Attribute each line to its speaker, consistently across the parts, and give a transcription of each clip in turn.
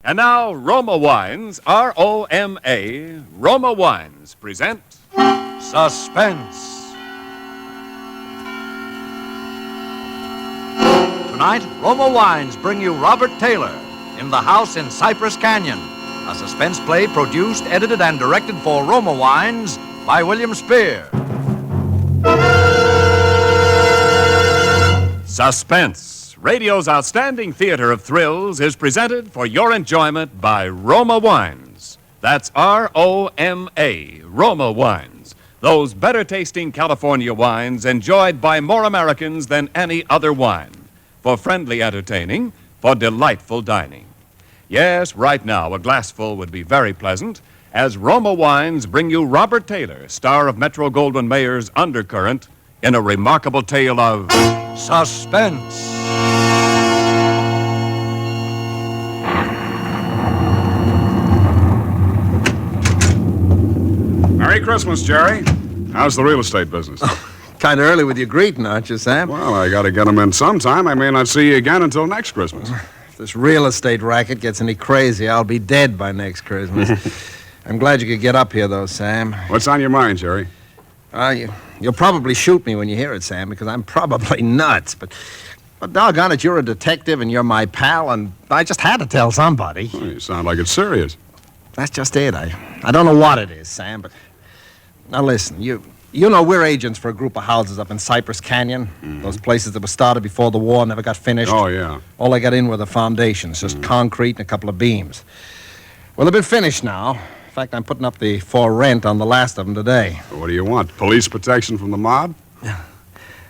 Speaker 1: And now, Roma Wines, R-O-M-A, Roma Wines present Suspense.
Speaker 2: Tonight, Roma Wines bring you Robert Taylor in The House in Cypress Canyon, a suspense play produced, edited, and directed for Roma Wines by William Spear.
Speaker 1: Suspense, radio's outstanding theater of thrills, is presented for your enjoyment by Roma Wines. That's R-O-M-A, Roma Wines. Those better-tasting California wines enjoyed by more Americans than any other wine. For friendly entertaining, for delightful dining. Yes, right now, a glassful would be very pleasant, as Roma Wines bring you Robert Taylor, star of Metro-Goldwyn-Mayer's Undercurrent, in a remarkable tale of suspense.
Speaker 3: Merry Christmas, Jerry. How's the real estate business?
Speaker 4: Kind of early with your greeting, aren't you, Sam?
Speaker 3: Well, I got to get them in sometime. I may not see you again until next Christmas.
Speaker 4: If this real estate racket gets any crazy, I'll be dead by next Christmas. I'm glad you could get up here, though, Sam.
Speaker 3: What's on your mind, Jerry?
Speaker 4: You'll probably shoot me when you hear it, Sam, because I'm probably nuts. But doggone it, you're a detective and you're my pal, and I just had to tell somebody.
Speaker 3: Well, you sound like it's serious.
Speaker 4: That's just it. I don't know what it is, Sam, but... Now, listen, you know we're agents for a group of houses up in Cypress Canyon. Mm-hmm. Those places that were started before the war, never got finished.
Speaker 3: Oh, yeah.
Speaker 4: All they got in were the foundations, just concrete and a couple of beams. Well, they've been finished now. In fact, I'm putting up the for rent on the last of them today.
Speaker 3: What do you want? Police protection from the mob?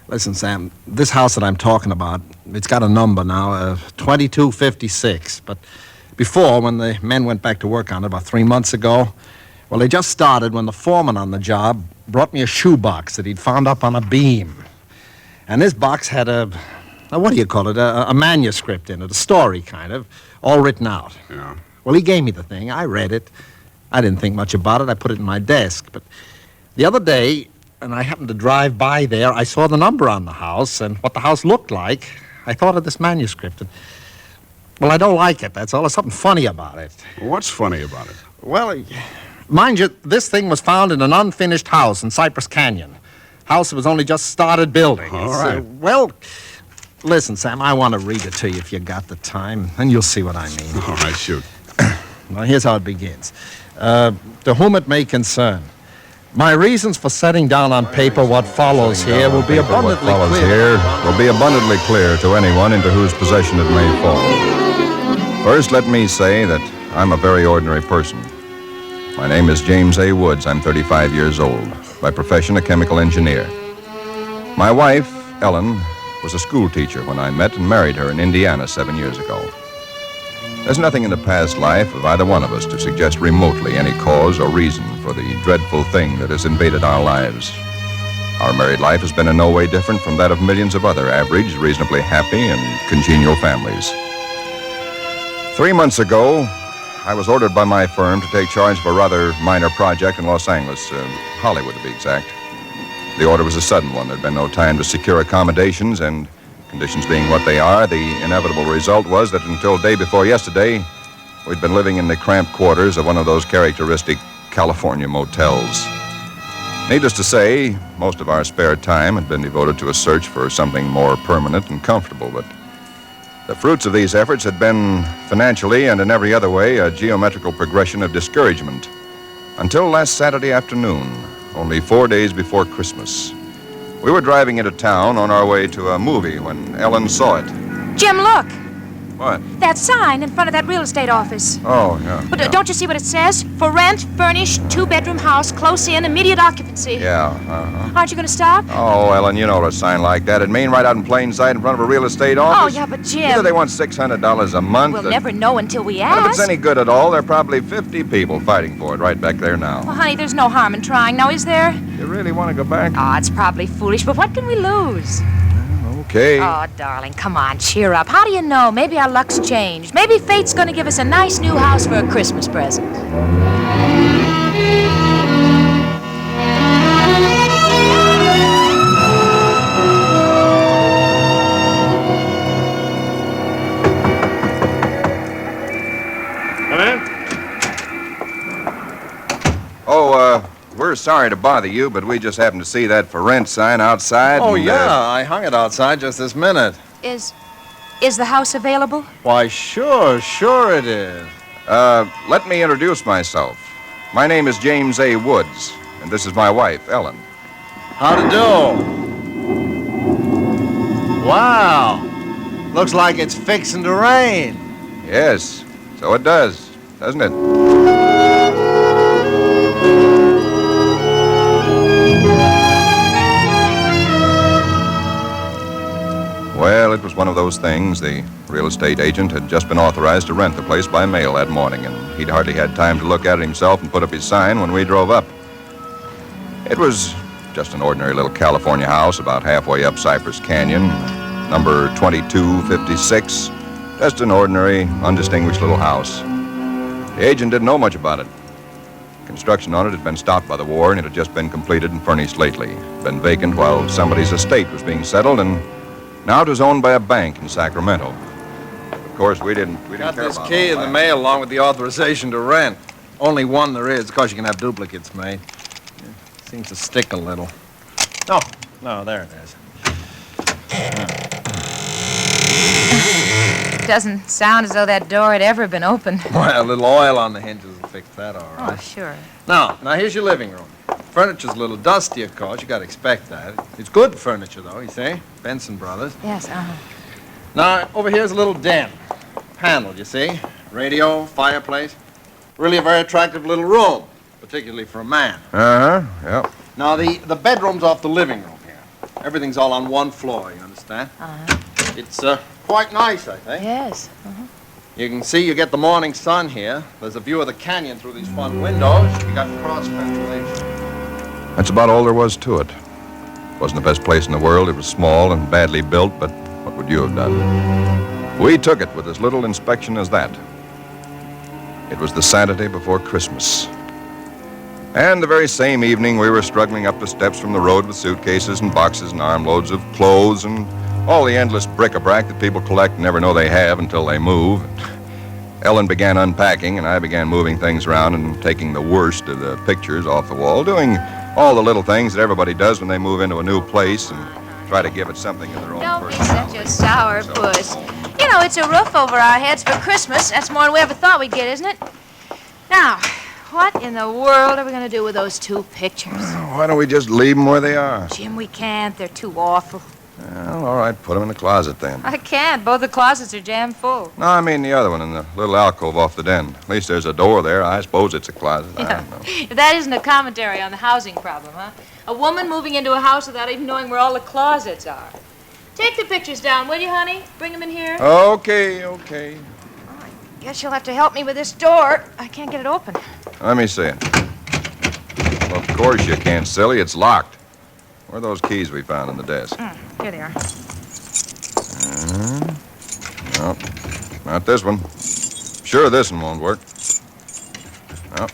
Speaker 4: Listen, Sam, this house that I'm talking about, it's got a number now, 2256. But before, when the men went back to work on it about 3 months ago, well, they just started when the foreman on the job brought me a shoebox that he'd found up on a beam. And this box had a manuscript in it, a story, kind of, all written out.
Speaker 3: Yeah.
Speaker 4: Well, he gave me the thing. I read it. I didn't think much about it. I put it in my desk. But the other day, and I happened to drive by there, I saw the number on the house and what the house looked like. I thought of this manuscript. And, well, I don't like it, that's all. There's something funny about it.
Speaker 3: What's funny about it?
Speaker 4: Well, mind you, this thing was found in an unfinished house in Cypress Canyon. House that was only just started building.
Speaker 3: All right.
Speaker 4: Well, listen, Sam, I want to read it to you if you got the time, and you'll see what I mean.
Speaker 3: All right, shoot.
Speaker 4: Well, here's how it begins. To whom it may concern, my reasons for setting down on paper what follows here will be abundantly
Speaker 5: clear to anyone into whose possession it may fall. First, let me say that I'm a very ordinary person. My name is James A. Woods. I'm 35 years old. By profession, a chemical engineer. My wife, Ellen, was a school teacher when I met and married her in Indiana 7 years ago. There's nothing in the past life of either one of us to suggest remotely any cause or reason for the dreadful thing that has invaded our lives. Our married life has been in no way different from that of millions of other average, reasonably happy, and congenial families. 3 months ago, I was ordered by my firm to take charge of a rather minor project in Los Angeles, Hollywood to be exact. The order was a sudden one. There'd been no time to secure accommodations, and conditions being what they are, the inevitable result was that until day before yesterday, we'd been living in the cramped quarters of one of those characteristic California motels. Needless to say, most of our spare time had been devoted to a search for something more permanent and comfortable, but the fruits of these efforts had been, financially and in every other way, a geometrical progression of discouragement. Until last Saturday afternoon, only 4 days before Christmas. We were driving into town on our way to a movie when Ellen saw it.
Speaker 6: Jim, look.
Speaker 5: What?
Speaker 6: That sign in front of that real estate office.
Speaker 5: Oh, yeah.
Speaker 6: But
Speaker 5: yeah.
Speaker 6: Don't you see what it says? For rent, furnished, 2-bedroom house, close in, immediate occupancy.
Speaker 5: Yeah, uh-huh.
Speaker 6: Aren't you going to stop?
Speaker 5: Oh, Ellen, you know what a sign like that. It'd mean right out in plain sight in front of a real estate office.
Speaker 6: Oh, yeah, but Jim...
Speaker 5: Either they want $600 a month...
Speaker 6: We'll never know until we ask.
Speaker 5: And if it's any good at all, there are probably 50 people fighting for it right back there now.
Speaker 6: Well, honey, there's no harm in trying. Now, is there?
Speaker 5: You really want to go back?
Speaker 6: Oh, it's probably foolish, but what can we lose?
Speaker 5: Okay.
Speaker 6: Oh, darling, come on, cheer up. How do you know? Maybe our luck's changed. Maybe fate's going to give us a nice new house for a Christmas present.
Speaker 5: We're sorry to bother you, but we just happened to see that for rent sign outside.
Speaker 4: Oh,
Speaker 5: and,
Speaker 4: yeah, I hung it outside just this minute.
Speaker 6: Is the house available?
Speaker 4: Why, sure it is.
Speaker 5: Let me introduce myself. My name is James A. Woods, and this is my wife, Ellen.
Speaker 4: How to do? Wow. Looks like it's fixing to rain.
Speaker 5: Yes, so it does, doesn't it? Well, it was one of those things. The real estate agent had just been authorized to rent the place by mail that morning, and he'd hardly had time to look at it himself and put up his sign when we drove up. It was just an ordinary little California house about halfway up Cypress Canyon, number 2256. Just an ordinary, undistinguished little house. The agent didn't know much about it. Construction on it had been stopped by the war, and it had just been completed and furnished lately. Been vacant while somebody's estate was being settled, and now it was owned by a bank in Sacramento. Of course, we didn't
Speaker 4: Got
Speaker 5: care
Speaker 4: this
Speaker 5: about
Speaker 4: key
Speaker 5: all
Speaker 4: in the
Speaker 5: that.
Speaker 4: mail along with the authorization to rent. Only one there is. Of course, you can have duplicates made. Seems to stick a little. No, there it is.
Speaker 6: Doesn't sound as though that door had ever been opened.
Speaker 4: Well, a little oil on the hinges will fix that, all right.
Speaker 6: Oh, sure.
Speaker 4: Now, here's your living room. Furniture's a little dusty, of course. You gotta expect that. It's good furniture, though, you see? Benson Brothers.
Speaker 6: Yes,
Speaker 4: Now, over here's a little den. Panel, you see? Radio, fireplace. Really a very attractive little room, particularly for a man.
Speaker 5: Yeah.
Speaker 4: Now, the bedroom's off the living room here. Everything's all on one floor, you understand? It's quite nice, I think.
Speaker 6: Yes.
Speaker 4: You can see you get the morning sun here. There's a view of the canyon through these front windows. You got cross ventilation.
Speaker 5: That's about all there was to it. It wasn't the best place in the world. It was small and badly built, but what would you have done? We took it with as little inspection as that. It was the Saturday before Christmas. And the very same evening, we were struggling up the steps from the road with suitcases and boxes and armloads of clothes and all the endless bric-a-brac that people collect and never know they have until they move. Ellen began unpacking, and I began moving things around and taking the worst of the pictures off the wall, doing all the little things that everybody does when they move into a new place and try to give it something of their own
Speaker 6: Don't be
Speaker 5: personality.
Speaker 6: such a sour puss. You know, it's a roof over our heads for Christmas. That's more than we ever thought we'd get, isn't it? Now, what in the world are we going to do with those two pictures?
Speaker 5: Why don't we just leave them where they are?
Speaker 6: Jim, we can't. They're too awful.
Speaker 5: Well, all right, put them in the closet then.
Speaker 6: I can't. Both the closets are jammed full.
Speaker 5: No, I mean the other one in the little alcove off the den. At least there's a door there. I suppose it's a closet. I don't know.
Speaker 6: If that isn't a commentary on the housing problem, huh? A woman moving into a house without even knowing where all the closets are. Take the pictures down, will you, honey? Bring them in here.
Speaker 5: Okay.
Speaker 6: Guess you'll have to help me with this door. I can't get it open.
Speaker 5: Let me see it. Well, of course you can't, silly. It's locked. Where are those keys we found in the desk?
Speaker 6: Here they are.
Speaker 5: No, not this one. Sure, this one won't work. No.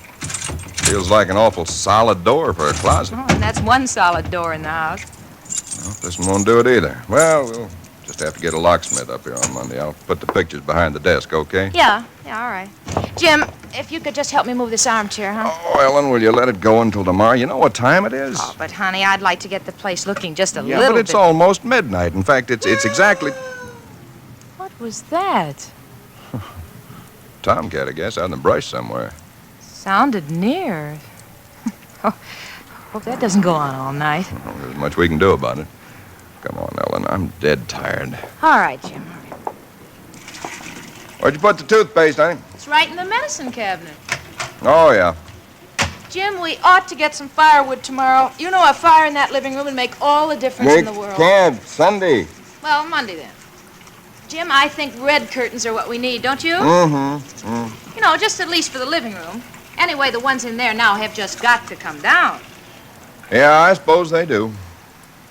Speaker 5: Feels like an awful solid door for a closet.
Speaker 6: Oh, and that's one solid door in the house.
Speaker 5: Well, this one won't do it either. Well, we'll just have to get a locksmith up here on Monday. I'll put the pictures behind the desk, okay?
Speaker 6: Yeah, all right. Jim, if you could just help me move this armchair, huh?
Speaker 5: Oh, Ellen, will you let it go until tomorrow? You know what time it is?
Speaker 6: Oh, but honey, I'd like to get the place looking just a
Speaker 5: Yeah,
Speaker 6: little
Speaker 5: but it's
Speaker 6: bit.
Speaker 5: almost midnight. In fact, it's exactly...
Speaker 6: What was that?
Speaker 5: Tomcat, I guess, out in the brush somewhere.
Speaker 6: Sounded near. Oh, hope that doesn't go on all night.
Speaker 5: Well, there's much we can do about it. Come on, Ellen, I'm dead tired.
Speaker 6: All right, Jim.
Speaker 5: Where'd you put the toothpaste, honey?
Speaker 6: It's right in the medicine cabinet.
Speaker 5: Oh, yeah.
Speaker 6: Jim, we ought to get some firewood tomorrow. You know, a fire in that living room would make all the difference in the world.
Speaker 5: Sunday.
Speaker 6: Well, Monday then. Jim, I think red curtains are what we need, don't you?
Speaker 5: Mm-hmm.
Speaker 6: You know, just at least for the living room. Anyway, the ones in there now have just got to come down.
Speaker 5: Yeah, I suppose they do.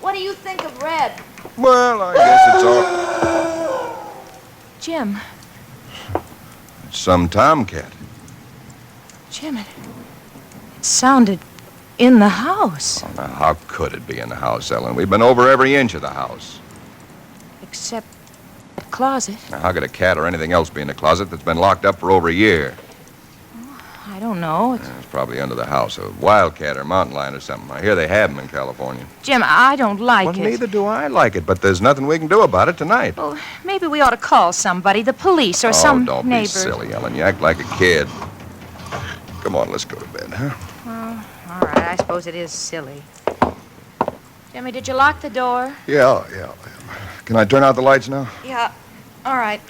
Speaker 6: What do you think of red?
Speaker 5: Well, I guess it's all...
Speaker 6: Jim.
Speaker 5: It's some tomcat.
Speaker 6: Jim, it sounded in the house.
Speaker 5: Now, how could it be in the house, Ellen? We've been over every inch of the house.
Speaker 6: Except the closet.
Speaker 5: Now, how could a cat or anything else be in the closet that's been locked up for over a year?
Speaker 6: I don't know.
Speaker 5: It's probably under the house, a wildcat or mountain lion or something. I hear they have them in California.
Speaker 6: Jim, I don't like
Speaker 5: Well,
Speaker 6: it.
Speaker 5: neither do I like it, but there's nothing we can do about it tonight.
Speaker 6: Well, maybe we ought to call somebody, the police or some
Speaker 5: don't
Speaker 6: neighbor.
Speaker 5: be silly, Ellen. You act like a kid. Come on, let's go to bed, huh?
Speaker 6: Well, all right, I suppose it is silly. Jimmy, did you lock the door?
Speaker 5: Yeah. Can I turn out the lights now?
Speaker 6: Yeah. All right.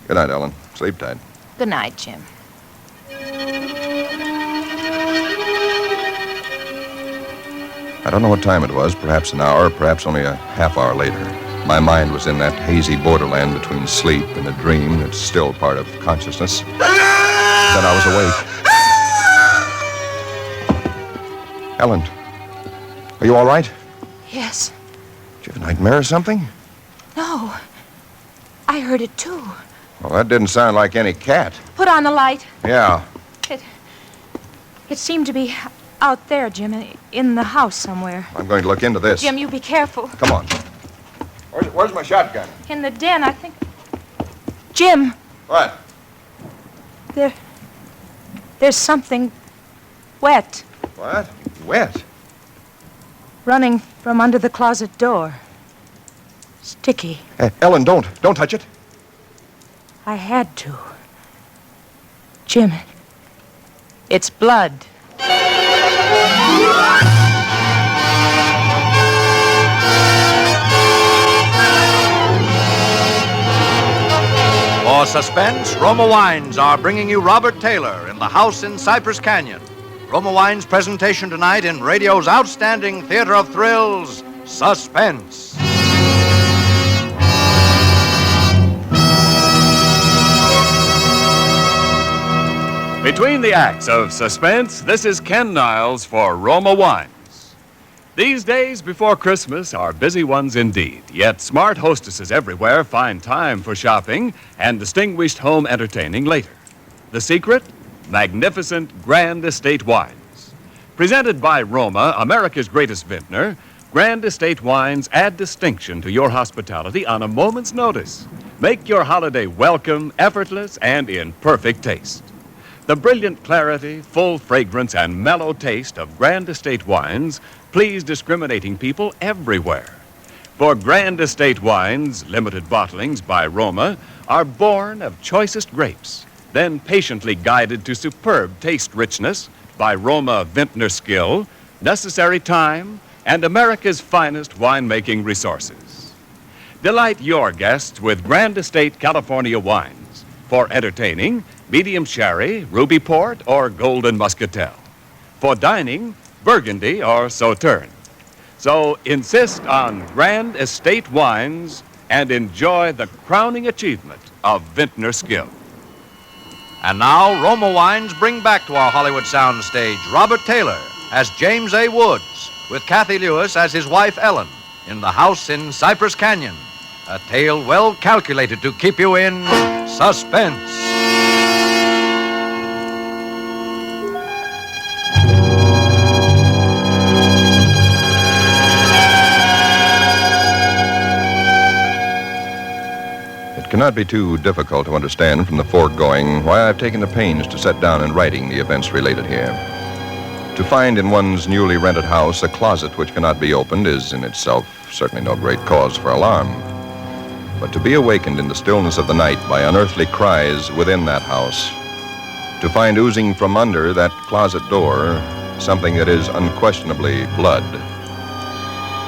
Speaker 5: Good night, Ellen. Sleep tight.
Speaker 6: Good night, Jim.
Speaker 5: I don't know what time it was, perhaps an hour, perhaps only a half hour later. My mind was in that hazy borderland between sleep and a dream that's still part of consciousness. Then I was awake. Ellen, are you all right?
Speaker 6: Yes.
Speaker 5: Did you have a nightmare or something?
Speaker 6: No. I heard it, too.
Speaker 5: Well, that didn't sound like any cat.
Speaker 6: Put on the light.
Speaker 5: Yeah.
Speaker 6: It seemed to be out there, Jim, in the house somewhere.
Speaker 5: I'm going to look into this.
Speaker 6: Jim, you be careful.
Speaker 5: Come on. Where's my shotgun?
Speaker 6: In the den, I think. Jim,
Speaker 5: What?
Speaker 6: there's something wet
Speaker 5: What? Wet?
Speaker 6: running from under the closet door. Sticky.
Speaker 5: Ellen, don't touch it.
Speaker 6: I had to. Jim, it's blood.
Speaker 2: For Suspense, Roma Wines are bringing you Robert Taylor in the house in Cypress Canyon. Roma Wines' presentation tonight in radio's outstanding theater of thrills, Suspense.
Speaker 1: Between the acts of Suspense, this is Ken Niles for Roma Wines. These days before Christmas are busy ones indeed, yet smart hostesses everywhere find time for shopping and distinguished home entertaining later. The secret? Magnificent Grand Estate wines. Presented by Roma, America's greatest vintner, Grand Estate wines add distinction to your hospitality on a moment's notice. Make your holiday welcome, effortless, and in perfect taste. The brilliant clarity, full fragrance, and mellow taste of Grand Estate wines please discriminating people everywhere. For Grand Estate wines, limited bottlings by Roma, are born of choicest grapes, then patiently guided to superb taste richness by Roma vintner skill, necessary time, and America's finest winemaking resources. Delight your guests with Grand Estate California wines for entertaining, medium sherry, ruby port, or golden muscatel. For dining, Burgundy or Sauterne. So insist on Grand Estate wines and enjoy the crowning achievement of vintner skill.
Speaker 2: And now, Roma Wines bring back to our Hollywood soundstage Robert Taylor as James A. Woods, with Cathy Lewis as his wife Ellen, in the house in Cypress Canyon. A tale well calculated to keep you in suspense.
Speaker 5: It cannot be too difficult to understand from the foregoing why I've taken the pains to set down in writing the events related here. To find in one's newly rented house a closet which cannot be opened is in itself certainly no great cause for alarm. But to be awakened in the stillness of the night by unearthly cries within that house, to find oozing from under that closet door something that is unquestionably blood,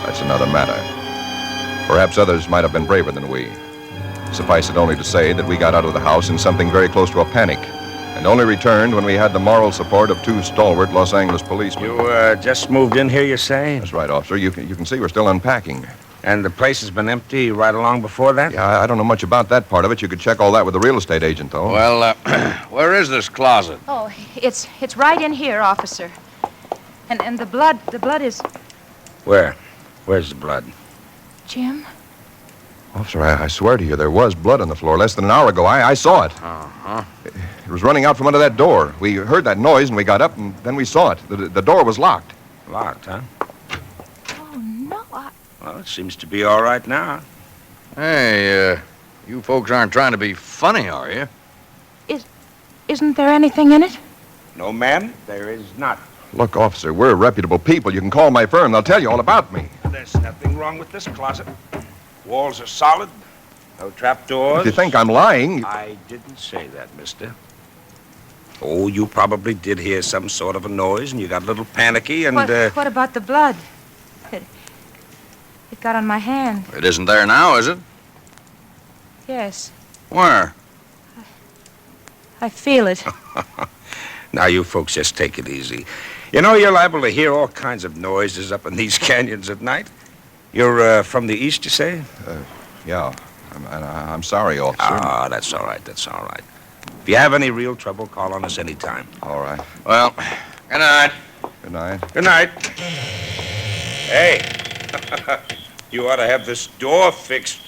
Speaker 5: that's another matter. Perhaps others might have been braver than we. Suffice it only to say that we got out of the house in something very close to a panic, and only returned when we had the moral support of two stalwart Los Angeles policemen.
Speaker 7: You just moved in here, you say?
Speaker 5: That's right, officer. You can see we're still unpacking.
Speaker 7: And the place has been empty right along before that?
Speaker 5: Yeah, I don't know much about that part of it. You could check all that with the real estate agent, though.
Speaker 8: Well, where is this closet?
Speaker 6: Oh, it's right in here, officer. And the blood is...
Speaker 7: Where? Where's the blood?
Speaker 6: Jim?
Speaker 5: Officer, I swear to you, there was blood on the floor less than an hour ago. I saw it.
Speaker 8: Uh-huh.
Speaker 5: It was running out from under that door. We heard that noise, and we got up, and then we saw it. The door was locked.
Speaker 7: Locked, huh?
Speaker 6: Oh, no,
Speaker 7: Well, it seems to be all right now.
Speaker 8: Hey, you folks aren't trying to be funny, are you?
Speaker 6: isn't there anything in it?
Speaker 7: No, ma'am, there is not.
Speaker 5: Look, officer, we're reputable people. You can call my firm. They'll tell you all about me.
Speaker 7: There's nothing wrong with this closet. Walls are solid. No trapdoors.
Speaker 5: If you think I'm lying...
Speaker 7: I didn't say that, mister. Oh, you probably did hear some sort of a noise, and you got a little panicky, and,
Speaker 6: What about the blood? It got on my hand.
Speaker 8: It isn't there now, is it?
Speaker 6: Yes,
Speaker 8: Where?
Speaker 6: I feel it.
Speaker 7: Now, you folks just take it easy. You know, you're liable to hear all kinds of noises up in these canyons at night. You're, from the east, you say?
Speaker 5: Yeah. I'm sorry, officer.
Speaker 7: Ah, that's all right, that's all right. If you have any real trouble, call on us anytime.
Speaker 5: All right.
Speaker 8: Well, good night.
Speaker 5: Good night.
Speaker 7: Good night. Hey, you ought to have this door fixed.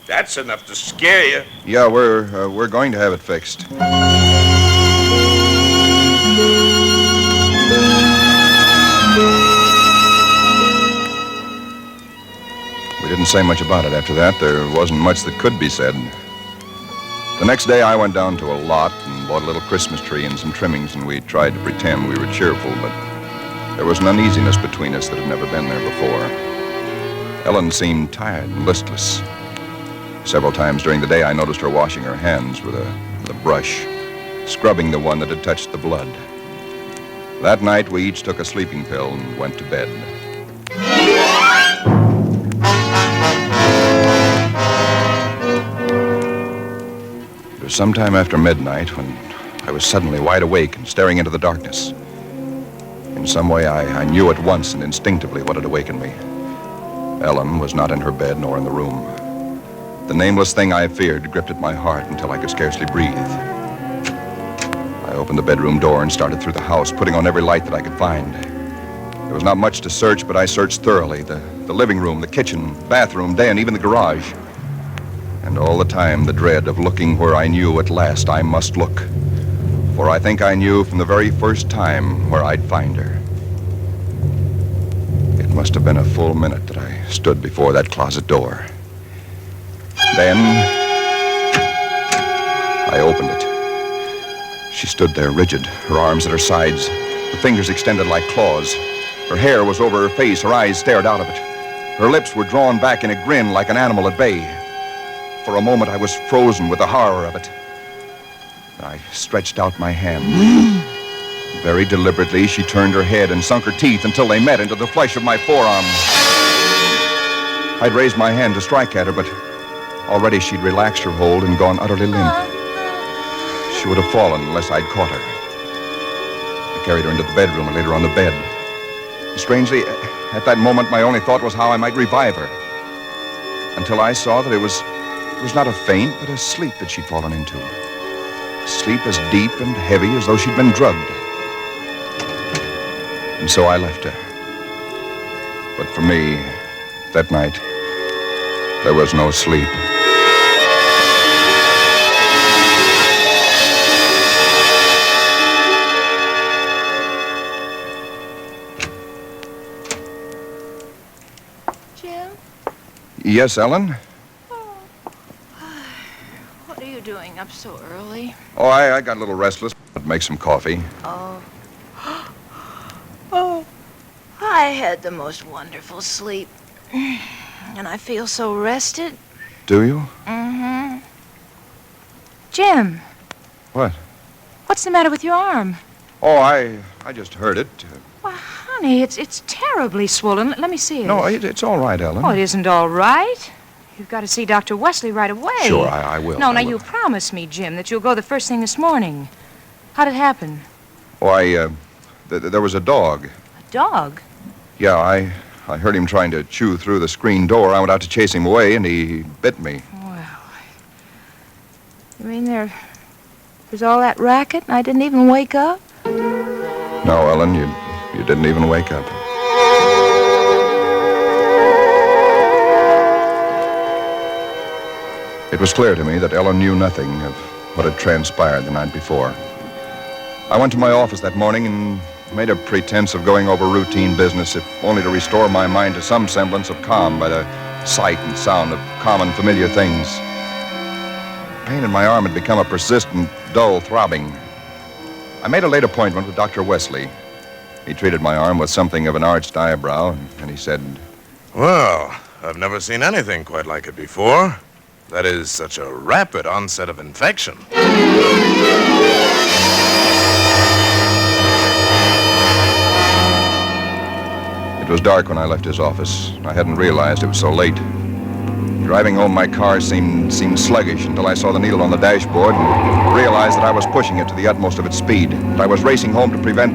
Speaker 7: That's enough to scare you.
Speaker 5: Yeah, we're going to have it fixed. We didn't say much about it after that. There wasn't much that could be said. The next day, I went down to a lot and bought a little Christmas tree and some trimmings, and we tried to pretend we were cheerful, but there was an uneasiness between us that had never been there before. Ellen seemed tired and listless. Several times during the day, I noticed her washing her hands with a brush, scrubbing the one that had touched the blood. That night, we each took a sleeping pill and went to bed. It was sometime after midnight when I was suddenly wide awake and staring into the darkness. In some way, I knew at once and instinctively what had awakened me. Ellen was not in her bed nor in the room. The nameless thing I feared gripped at my heart until I could scarcely breathe. I opened the bedroom door and started through the house, putting on every light that I could find. There was not much to search, but I searched thoroughly. The living room, the kitchen, bathroom, den, even the garage. And all the time, the dread of looking where I knew at last I must look. For I think I knew from the very first time where I'd find her. It must have been a full minute that I stood before that closet door. Then, I opened it. She stood there rigid, her arms at her sides, the fingers extended like claws. Her hair was over her face, her eyes stared out of it. Her lips were drawn back in a grin like an animal at bay. For a moment, I was frozen with the horror of it. I stretched out my hand. Very deliberately, she turned her head and sunk her teeth until they met into the flesh of my forearm. I'd raised my hand to strike at her, but already she'd relaxed her hold and gone utterly limp. She would have fallen unless I'd caught her. I carried her into the bedroom and laid her on the bed. Strangely, at that moment, my only thought was how I might revive her. Until I saw that it was not a faint, but a sleep that she'd fallen into. Sleep as deep and heavy as though she'd been drugged. And so I left her. But for me, that night, there was no sleep.
Speaker 6: Jim?
Speaker 5: Yes, Ellen?
Speaker 6: What are you doing up so early?
Speaker 5: Oh, I got a little restless. I'd make some coffee.
Speaker 6: Oh. Oh. I had the most wonderful sleep. And I feel so rested.
Speaker 5: Do you?
Speaker 6: Mm-hmm. Jim.
Speaker 5: What?
Speaker 6: What's the matter with your arm?
Speaker 5: Oh, I just heard it.
Speaker 6: Well, honey, it's terribly swollen. Let me see it.
Speaker 5: No, it's all right, Ellen.
Speaker 6: Oh, it isn't all right. You've got to see Dr. Wesley right away.
Speaker 5: Sure, I will.
Speaker 6: No,
Speaker 5: I
Speaker 6: now
Speaker 5: will.
Speaker 6: you promised me, Jim, that you'll go the first thing this morning. How'd it happen?
Speaker 5: Oh, there was a dog.
Speaker 6: A dog?
Speaker 5: Yeah, I heard him trying to chew through the screen door. I went out to chase him away, and he bit me.
Speaker 6: Well, you mean there's all that racket and I didn't even wake up?
Speaker 5: No, Ellen, you didn't even wake up. It was clear to me that Ellen knew nothing of what had transpired the night before. I went to my office that morning and made a pretense of going over routine business, if only to restore my mind to some semblance of calm by the sight and sound of common, familiar things. Pain in my arm had become a persistent, dull throbbing. I made a late appointment with Dr. Wesley. He treated my arm with something of an arched eyebrow, and he said,
Speaker 9: Well, I've never seen anything quite like it before. That is such a rapid onset of infection.
Speaker 5: It was dark when I left his office. I hadn't realized it was so late. Driving home, my car seemed sluggish until I saw the needle on the dashboard and realized that I was pushing it to the utmost of its speed. That I was racing home to prevent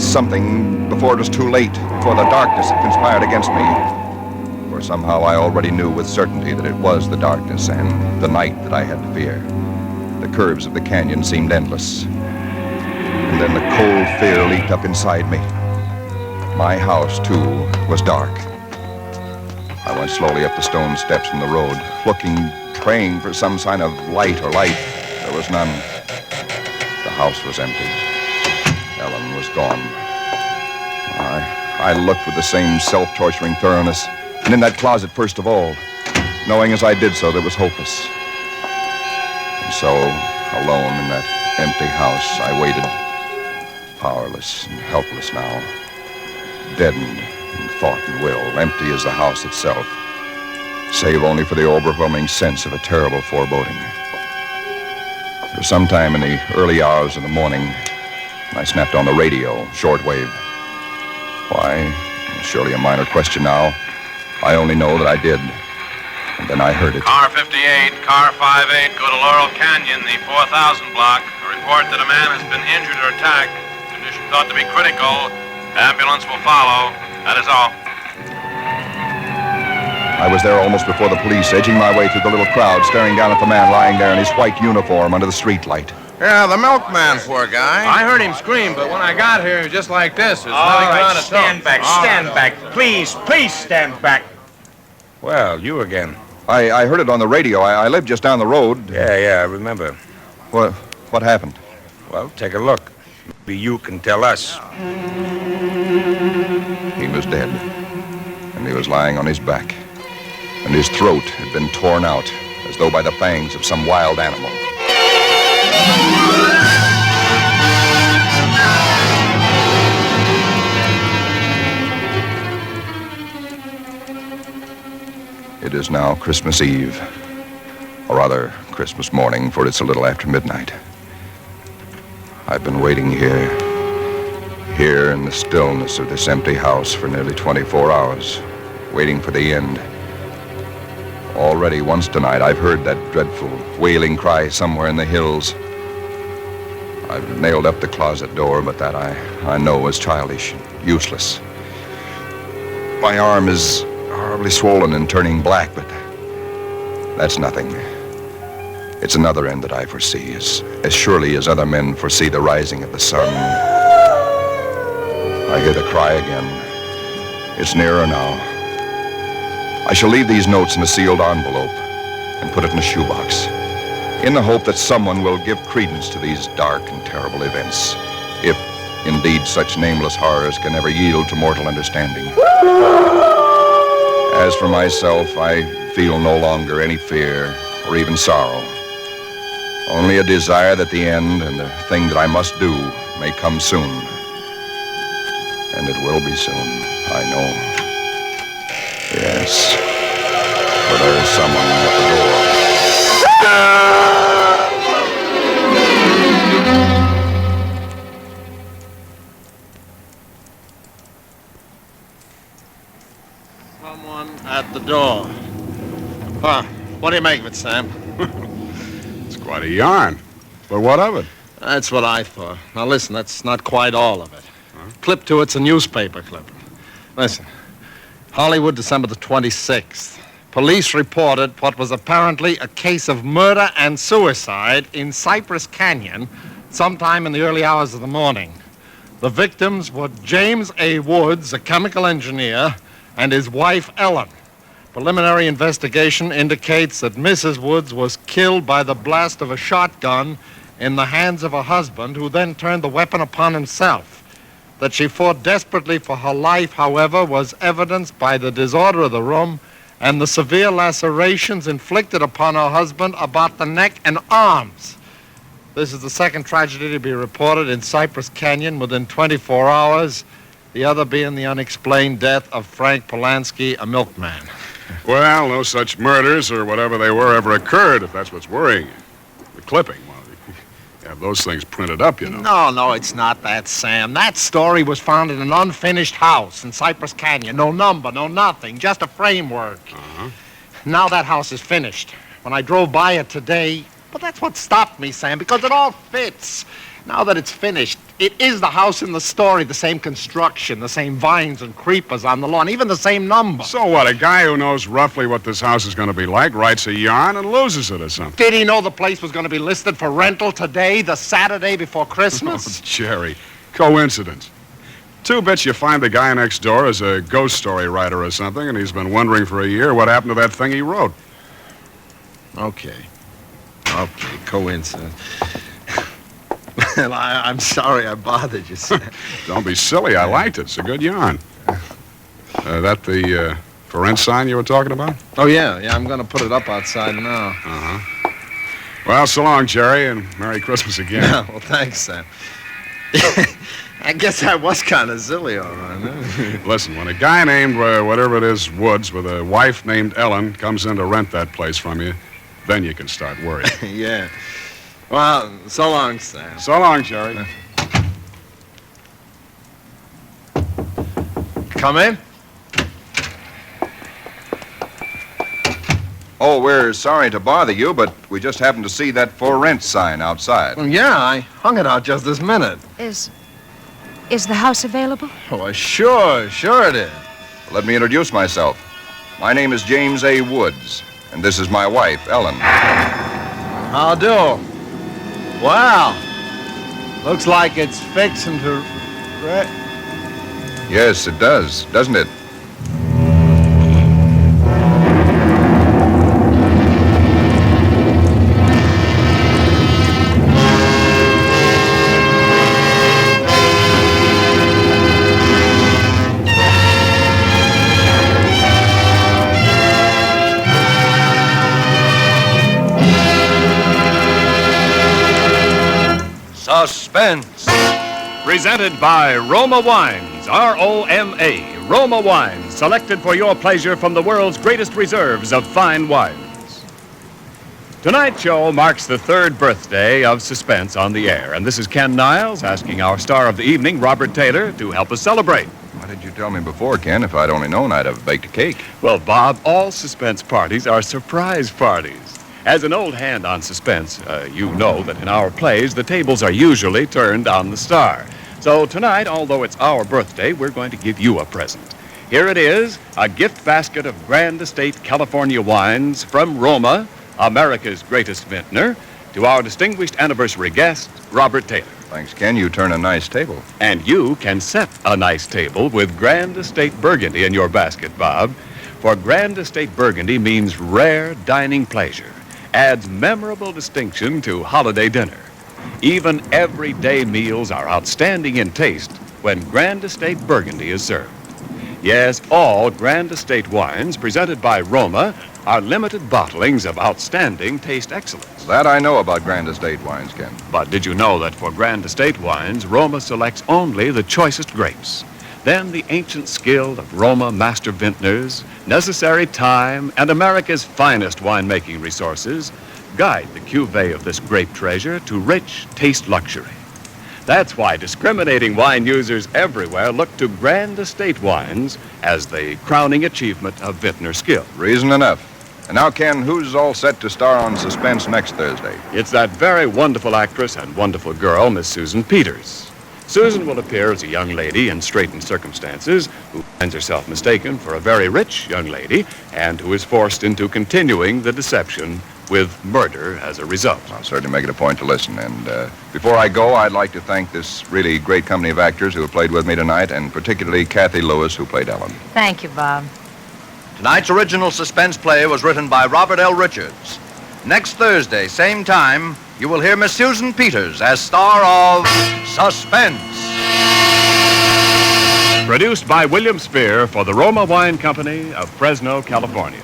Speaker 5: something before it was too late, before the darkness had conspired against me. For somehow I already knew with certainty that it was the darkness and the night that I had to fear. The curves of the canyon seemed endless. And then the cold fear leaped up inside me. My house, too, was dark. I went slowly up the stone steps from the road, looking, praying for some sign of light or life. There was none. The house was empty. Ellen was gone. I looked with the same self-torturing thoroughness, and in that closet first of all, knowing as I did so that it was hopeless. And so, alone in that empty house, I waited, powerless and helpless now, deadened in thought and will, empty as the house itself, save only for the overwhelming sense of a terrible foreboding. For some time in the early hours of the morning, I snapped on the radio, shortwave. Why? Surely a minor question now. I only know that I did. And then I heard it.
Speaker 10: Car 58, car 58, go to Laurel Canyon, the 4000 block. A report that a man has been injured or attacked. Condition thought to be critical. Ambulance will follow. That is all.
Speaker 5: I was there almost before the police, edging my way through the little crowd, staring down at the man lying there in his white uniform under the streetlight.
Speaker 9: Yeah, the milkman, poor guy.
Speaker 10: I heard him scream, but when I got here, he was just like this. There's
Speaker 11: All
Speaker 10: nothing
Speaker 11: right,
Speaker 10: on it.
Speaker 11: stand back, stand back. Please stand back.
Speaker 7: Well, you again.
Speaker 5: I heard it on the radio. I lived just down the road.
Speaker 7: Yeah, I remember.
Speaker 5: What happened?
Speaker 7: Well, take a look. Maybe you can tell us.
Speaker 5: He was dead. And he was lying on his back. And his throat had been torn out, as though by the fangs of some wild animal. It is now Christmas Eve, or rather Christmas morning, for it's a little after midnight. I've been waiting here in the stillness of this empty house for nearly 24 hours, waiting for the end. Already once tonight I've heard that dreadful wailing cry somewhere in the hills. I've nailed up the closet door, but that I know is childish and useless. My arm is horribly swollen and turning black, but that's nothing. It's another end that I foresee, as surely as other men foresee the rising of the sun. I hear the cry again. It's nearer now. I shall leave these notes in a sealed envelope and put it in a shoebox, in the hope that someone will give credence to these dark and terrible events, if indeed such nameless horrors can ever yield to mortal understanding. As for myself, I feel no longer any fear or even sorrow, only a desire that the end and the thing that I must do may come soon. And it will be soon, I know. Yes, for there is someone at the door.
Speaker 4: Someone at the door. Huh. What do you make of it, Sam?
Speaker 3: It's quite a yarn. But what of it?
Speaker 4: That's what I thought. Now, listen, that's not quite all of it. Clip to it's a newspaper clip. Listen. Hollywood, December the 26th. Police reported what was apparently a case of murder and suicide in Cypress Canyon sometime in the early hours of the morning. The victims were James A. Woods, a chemical engineer, and his wife, Ellen. Preliminary investigation indicates that Mrs. Woods was killed by the blast of a shotgun in the hands of her husband, who then turned the weapon upon himself. That she fought desperately for her life, however, was evidenced by the disorder of the room and the severe lacerations inflicted upon her husband about the neck and arms. This is the second tragedy to be reported in Cypress Canyon within 24 hours, the other being the unexplained death of Frank Polanski, a milkman.
Speaker 3: Well, no such murders or whatever they were ever occurred, if that's what's worrying you. The clipping, well, you have those things printed up, you know.
Speaker 4: No, it's not that, Sam. That story was found in an unfinished house in Cypress Canyon. No number, no nothing, just a framework.
Speaker 3: Uh-huh.
Speaker 4: Now that house is finished. When I drove by it today, but that's what stopped me, Sam, because it all fits. Now that it's finished, it is the house in the story, the same construction, the same vines and creepers on the lawn, even the same number.
Speaker 3: So what, a guy who knows roughly what this house is going to be like writes a yarn and loses it or something?
Speaker 4: Did he know the place was going to be listed for rental today, the Saturday before Christmas?
Speaker 3: Oh, Jerry, coincidence. Two bits you find the guy next door is a ghost story writer or something, and he's been wondering for a year what happened to that thing he wrote.
Speaker 4: Okay, coincidence. Well, I'm sorry I bothered you, Sam.
Speaker 3: Don't be silly. I liked it. It's a good yarn. That the for rent sign you were talking about?
Speaker 4: Oh, yeah, I'm going to put it up outside now.
Speaker 3: Uh-huh. Well, so long, Jerry, and Merry Christmas again.
Speaker 4: Well, thanks, Sam. I guess I was kind of silly, all right. Huh?
Speaker 3: Listen, when a guy named, whatever it is, Woods, with a wife named Ellen, comes in to rent that place from you, then you can start worrying.
Speaker 4: Yeah. Well, so long, Sam.
Speaker 3: So long, Jerry.
Speaker 4: Come in.
Speaker 5: Oh, we're sorry to bother you, but we just happened to see that for rent sign outside.
Speaker 4: Well, yeah, I hung it out just this minute.
Speaker 6: Is the house available?
Speaker 4: Oh, sure it is.
Speaker 5: Let me introduce myself. My name is James A. Woods, and this is my wife, Ellen.
Speaker 4: How do? Wow. Looks like it's fixing to...
Speaker 5: Yes, it does, doesn't it?
Speaker 2: Suspense.
Speaker 1: Presented by Roma Wines, R-O-M-A. Roma Wines, selected for your pleasure from the world's greatest reserves of fine wines. Tonight's show marks the third birthday of Suspense on the air, and this is Ken Niles asking our star of the evening, Robert Taylor, to help us celebrate.
Speaker 5: Why did you tell me before, Ken? If I'd only known, I'd have baked a cake.
Speaker 1: Well, Bob, all Suspense parties are surprise parties. As an old hand on Suspense, you know that in our plays, the tables are usually turned on the star. So tonight, although it's our birthday, we're going to give you a present. Here it is, a gift basket of Grand Estate California wines from Roma, America's greatest vintner, to our distinguished anniversary guest, Robert Taylor.
Speaker 5: Thanks, Ken. You turn a nice table.
Speaker 1: And you can set a nice table with Grand Estate Burgundy in your basket, Bob. For Grand Estate Burgundy means rare dining pleasure, adds memorable distinction to holiday dinner. Even everyday meals are outstanding in taste when Grand Estate Burgundy is served. Yes, all Grand Estate wines presented by Roma are limited bottlings of outstanding taste excellence.
Speaker 5: That I know about Grand Estate wines, Ken.
Speaker 1: But did you know that for Grand Estate wines, Roma selects only the choicest grapes? Then the ancient skill of Roma master vintners, necessary time, and America's finest winemaking resources guide the cuvée of this grape treasure to rich taste luxury. That's why discriminating wine users everywhere look to Grand Estate wines as the crowning achievement of vintner skill.
Speaker 5: Reason enough. And now, Ken, who's all set to star on Suspense next Thursday?
Speaker 1: It's that very wonderful actress and wonderful girl, Miss Susan Peters. Susan will appear as a young lady in straitened circumstances who finds herself mistaken for a very rich young lady and who is forced into continuing the deception with murder as a result.
Speaker 5: I'll certainly make it a point to listen. And before I go, I'd like to thank this really great company of actors who have played with me tonight, and particularly Cathy Lewis, who played Ellen.
Speaker 6: Thank you, Bob.
Speaker 2: Tonight's original Suspense play was written by Robert L. Richards. Next Thursday, same time, you will hear Miss Susan Peters as star of Suspense.
Speaker 1: Produced by William Spear for the Roma Wine Company of Fresno, California.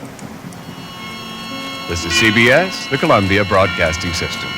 Speaker 1: This is CBS, the Columbia Broadcasting System.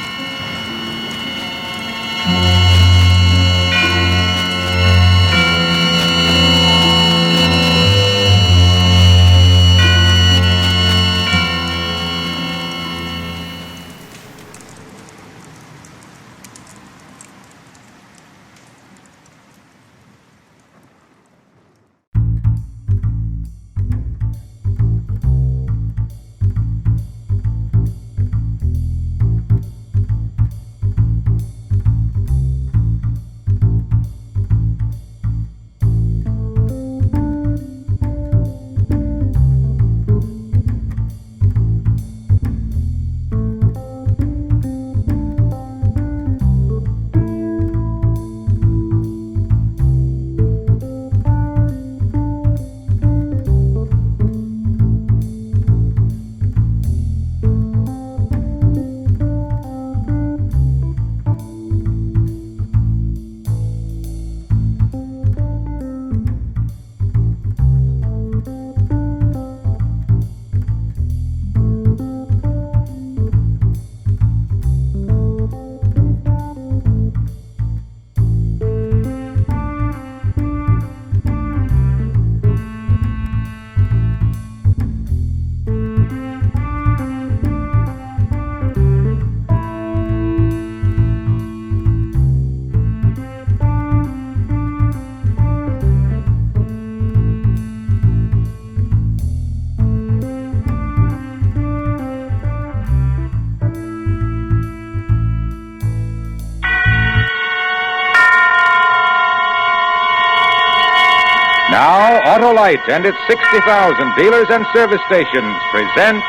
Speaker 12: Now, Autolite and its 60,000 dealers and service stations present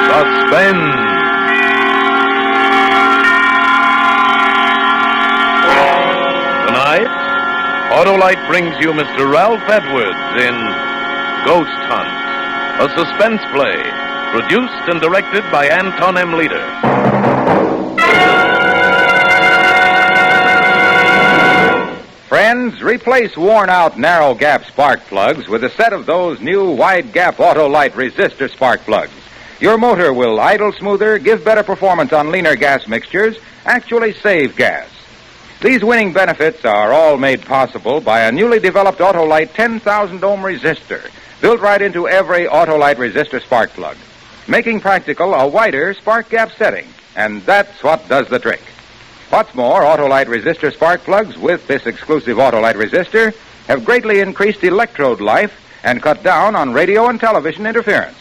Speaker 12: Suspense.
Speaker 9: Tonight, Autolite brings you Mr. Ralph Edwards in Ghost Hunt, a suspense play produced and directed by Anton M. Leader.
Speaker 12: Friends, replace worn-out narrow-gap spark plugs with a set of those new wide-gap Autolite resistor spark plugs. Your motor will idle smoother, give better performance on leaner gas mixtures, actually save gas. These winning benefits are all made possible by a newly developed Autolite 10,000-ohm resistor, built right into every Autolite resistor spark plug, making practical a wider spark gap setting, and that's what does the trick. What's more, Autolite resistor spark plugs with this exclusive Autolite resistor have greatly increased electrode life and cut down on radio and television interference.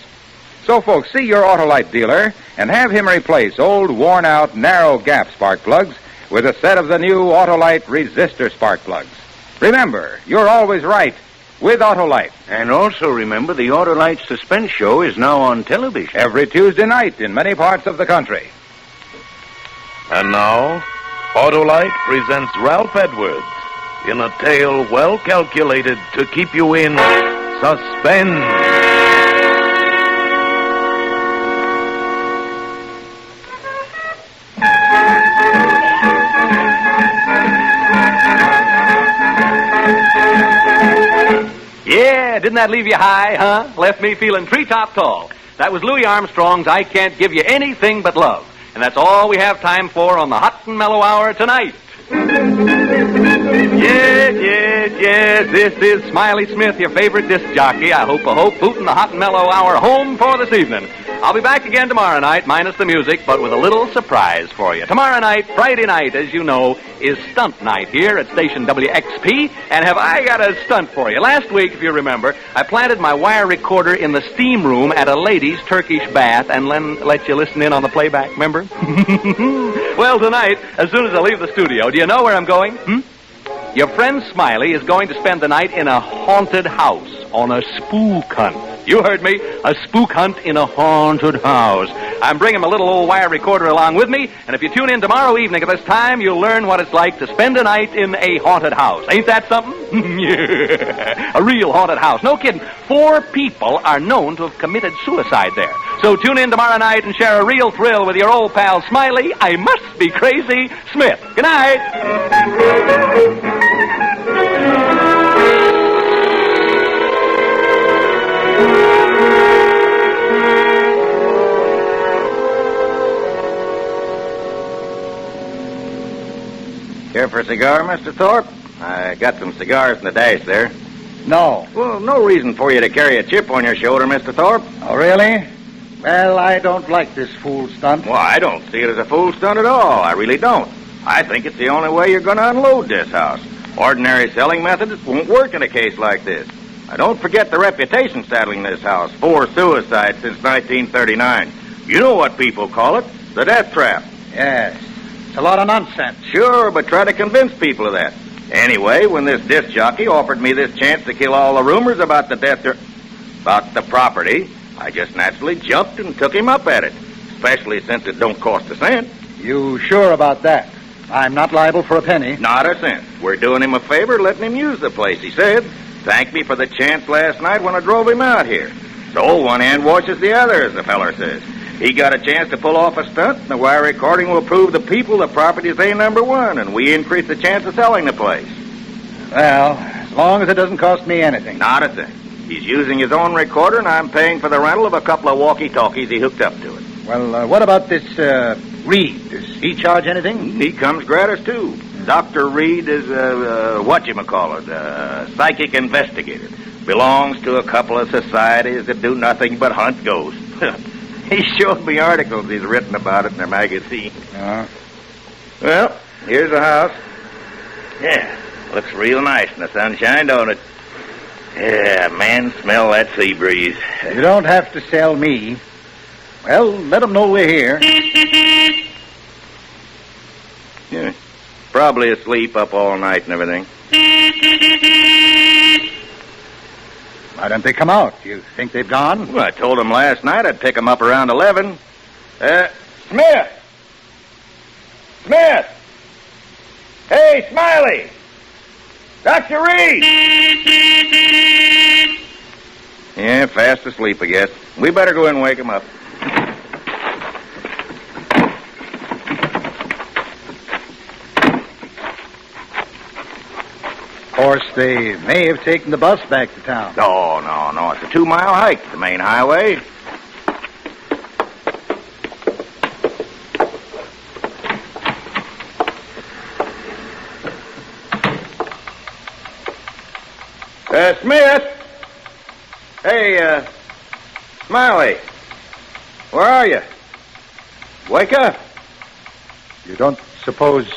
Speaker 12: So, folks, see your Autolite dealer and have him replace old, worn-out, narrow-gap spark plugs with a set of the new Autolite resistor spark plugs. Remember, you're always right with Autolite.
Speaker 13: And also remember, the Autolite Suspense show is now on television.
Speaker 12: Every Tuesday night in many parts of the country.
Speaker 9: And now, Autolite presents Ralph Edwards in a tale well calculated to keep you in suspense.
Speaker 14: Yeah, didn't that leave you high, huh? Left me feeling treetop tall. That was Louis Armstrong's I Can't Give You Anything But Love. And that's all we have time for on the Hot and Mellow Hour tonight. Yes, this is Smiley Smith, your favorite disc jockey. I hope booting the Hot and Mellow Hour home for this evening. I'll be back again tomorrow night, minus the music, but with a little surprise for you. Tomorrow night, Friday night, as you know, is stunt night here at station WXP, and have I got a stunt for you. Last week, if you remember, I planted my wire recorder in the steam room at a lady's Turkish bath and let you listen in on the playback, remember? Well, tonight, as soon as I leave the studio, do you know where I'm going? Your friend Smiley is going to spend the night in a haunted house on a spook hunt. You heard me, a spook hunt in a haunted house. I'm bringing my little old wire recorder along with me, and if you tune in tomorrow evening at this time, you'll learn what it's like to spend a night in a haunted house. Ain't that something? Yeah, a real haunted house. No kidding. 4 people are known to have committed suicide there. So tune in tomorrow night and share a real thrill with your old pal Smiley, I must be crazy, Smith. Good night.
Speaker 12: a cigar, Mr. Thorpe? I got some cigars in the dash there.
Speaker 15: No.
Speaker 12: Well, no reason for you to carry a chip on your shoulder, Mr. Thorpe.
Speaker 15: Oh, really? Well, I don't like this fool stunt.
Speaker 12: Well, I don't see it as a fool stunt at all. I really don't. I think it's the only way you're going to unload this house. Ordinary selling methods won't work in a case like this. Now, don't forget the reputation saddling this house. 4 suicides since 1939. You know what people call it. The death trap.
Speaker 15: Yes. It's a lot of nonsense.
Speaker 12: Sure, but try to convince people of that. Anyway, when this disc jockey offered me this chance to kill all the rumors about about the property, I just naturally jumped and took him up at it, especially since it don't cost a cent.
Speaker 15: You sure about that? I'm not liable for a penny.
Speaker 12: Not a cent. We're doing him a favor letting him use the place, he said. Thanked me for the chance last night when I drove him out here. So one hand washes the other, as the feller says. He got a chance to pull off a stunt, and the wire recording will prove the people the property's A number 1, and we increase the chance of selling the place.
Speaker 15: Well, as long as it doesn't cost me anything.
Speaker 12: Not a thing. He's using his own recorder, and I'm paying for the rental of a couple of walkie-talkies he hooked up to it.
Speaker 15: Well, what about this, Reed? Does he charge anything?
Speaker 12: He comes gratis, too. Dr. Reed is, a psychic investigator. Belongs to a couple of societies that do nothing but hunt ghosts. He showed me articles he's written about it in their magazine. Well, here's the house. Yeah, looks real nice in the sunshine, don't it? Yeah, man, smell that sea breeze.
Speaker 15: You don't have to sell me. Well, let them know we're here.
Speaker 12: Yeah, probably asleep up all night and everything.
Speaker 15: Why don't they come out? You think they've gone?
Speaker 12: Well, I told them last night I'd pick them up around 11. Smith! Smith! Hey, Smiley! Dr. Reed! Yeah, fast asleep, I guess. We better go in and wake him up.
Speaker 15: Of course, they may have taken the bus back to town.
Speaker 12: No. It's a 2-mile hike, the main highway. Smith! Hey, Smiley. Where are you? Wake up.
Speaker 15: You don't suppose,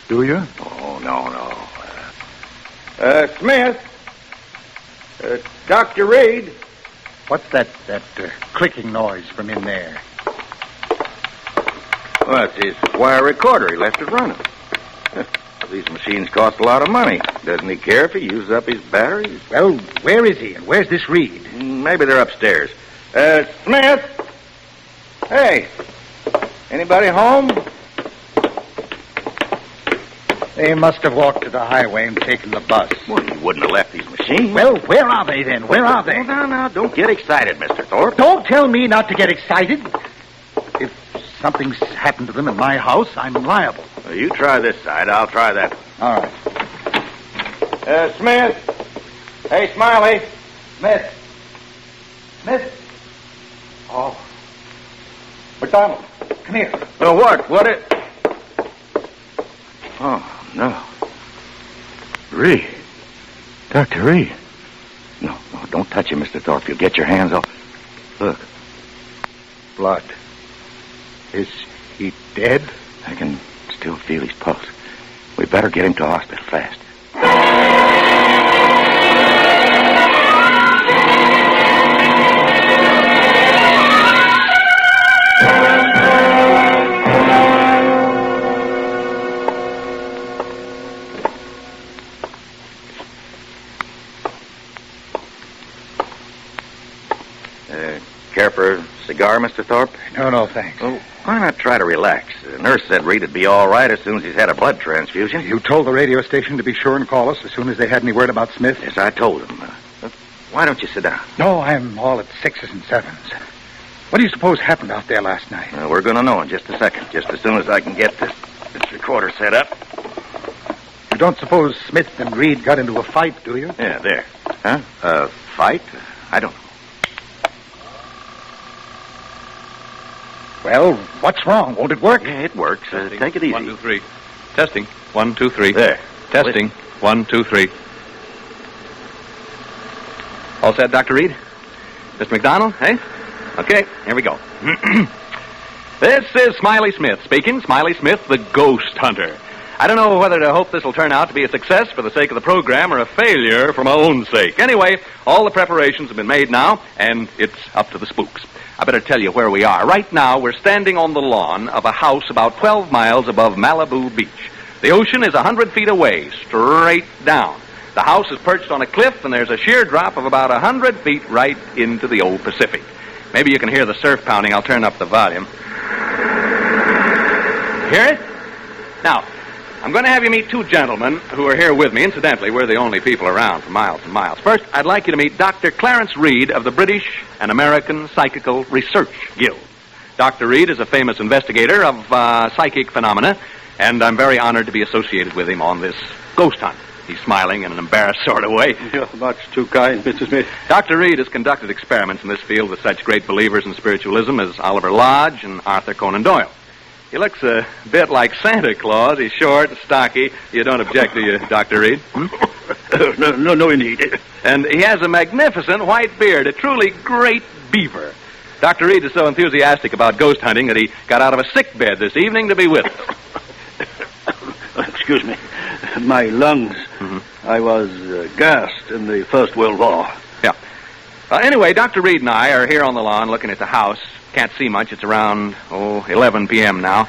Speaker 15: do you?
Speaker 12: Oh, no. Smith. Dr. Reed.
Speaker 15: What's that clicking noise from in there?
Speaker 12: Well, it's his wire recorder. He left it running. These machines cost a lot of money. Doesn't he care if he uses up his batteries?
Speaker 15: Well, where is he, and where's this Reed?
Speaker 12: Maybe they're upstairs. Smith? Hey, anybody home?
Speaker 15: They must have walked to the highway and taken the bus.
Speaker 12: Well, he wouldn't have left these machines.
Speaker 15: Well, where are they, then? Where are they?
Speaker 12: Now, don't get excited, Mr. Thorpe.
Speaker 15: Don't tell me not to get excited. If something's happened to them in my house, I'm liable.
Speaker 12: Well, you try this side. I'll try that.
Speaker 15: All right.
Speaker 12: Smith. Hey, Smiley.
Speaker 15: Smith. Oh. McDonald, come here.
Speaker 12: What? Oh, no. Reed. Dr. Reed. No, don't touch him, Mr. Thorpe. You'll get your hands off. Look. Blood.
Speaker 15: Is he dead?
Speaker 12: I can still feel his pulse. We better get him to a hospital fast. Care for a cigar, Mr. Thorpe?
Speaker 15: No, thanks.
Speaker 12: Well, why not try to relax? The nurse said Reed would be all right as soon as he's had a blood transfusion.
Speaker 15: You told the radio station to be sure and call us as soon as they had any word about Smith?
Speaker 12: Yes, I told them. Why don't you sit down?
Speaker 15: No, I'm all at 6s and 7s. What do you suppose happened out there last night?
Speaker 12: Well, we're going to know in just a second, just as soon as I can get this recorder set up.
Speaker 15: You don't suppose Smith and Reed got into a fight, do you?
Speaker 12: Yeah, there. Huh? A fight? I don't know.
Speaker 15: Well, what's wrong? Won't it work?
Speaker 12: Yeah, it works. Take it easy.
Speaker 10: 1, 2, 3. Testing.
Speaker 14: 1, 2, 3.
Speaker 13: There.
Speaker 14: Testing. 1, 2, 3. All set, Dr. Reed? Mr. McDonald, eh? Okay, here we go. This is Smiley Smith speaking. Smiley Smith, the ghost hunter. I don't know whether to hope this will turn out to be a success for the sake of the program or a failure for my own sake. Anyway, all the preparations have been made now, and it's up to the spooks. I better tell you where we are. Right now, we're standing on the lawn of a house about 12 miles above Malibu Beach. The ocean is 100 feet away, straight down. The house is perched on a cliff, and there's a sheer drop of about 100 feet right into the old Pacific. Maybe you can hear the surf pounding. I'll turn up the volume. Hear it? Now, I'm going to have you meet two gentlemen who are here with me. Incidentally, we're the only people around for miles and miles. First, I'd like you to meet Dr. Clarence Reed of the British and American Psychical Research Guild. Dr. Reed is a famous investigator of psychic phenomena, and I'm very honored to be associated with him on this ghost hunt. He's smiling in an embarrassed sort of way.
Speaker 16: You're much too kind, Mr. Smith.
Speaker 14: Dr. Reed has conducted experiments in this field with such great believers in spiritualism as Oliver Lodge and Arthur Conan Doyle. He looks a bit like Santa Claus. He's short, stocky. You don't object, do you, Dr. Reed?
Speaker 16: No, indeed.
Speaker 14: And he has a magnificent white beard, a truly great beaver. Dr. Reed is so enthusiastic about ghost hunting that he got out of a sick bed this evening to be with us.
Speaker 16: Excuse me. My lungs. I was gassed in the First World War.
Speaker 14: Yeah. Anyway, Dr. Reed and I are here on the lawn looking at the house. Can't see much. It's around, 11 p.m. now.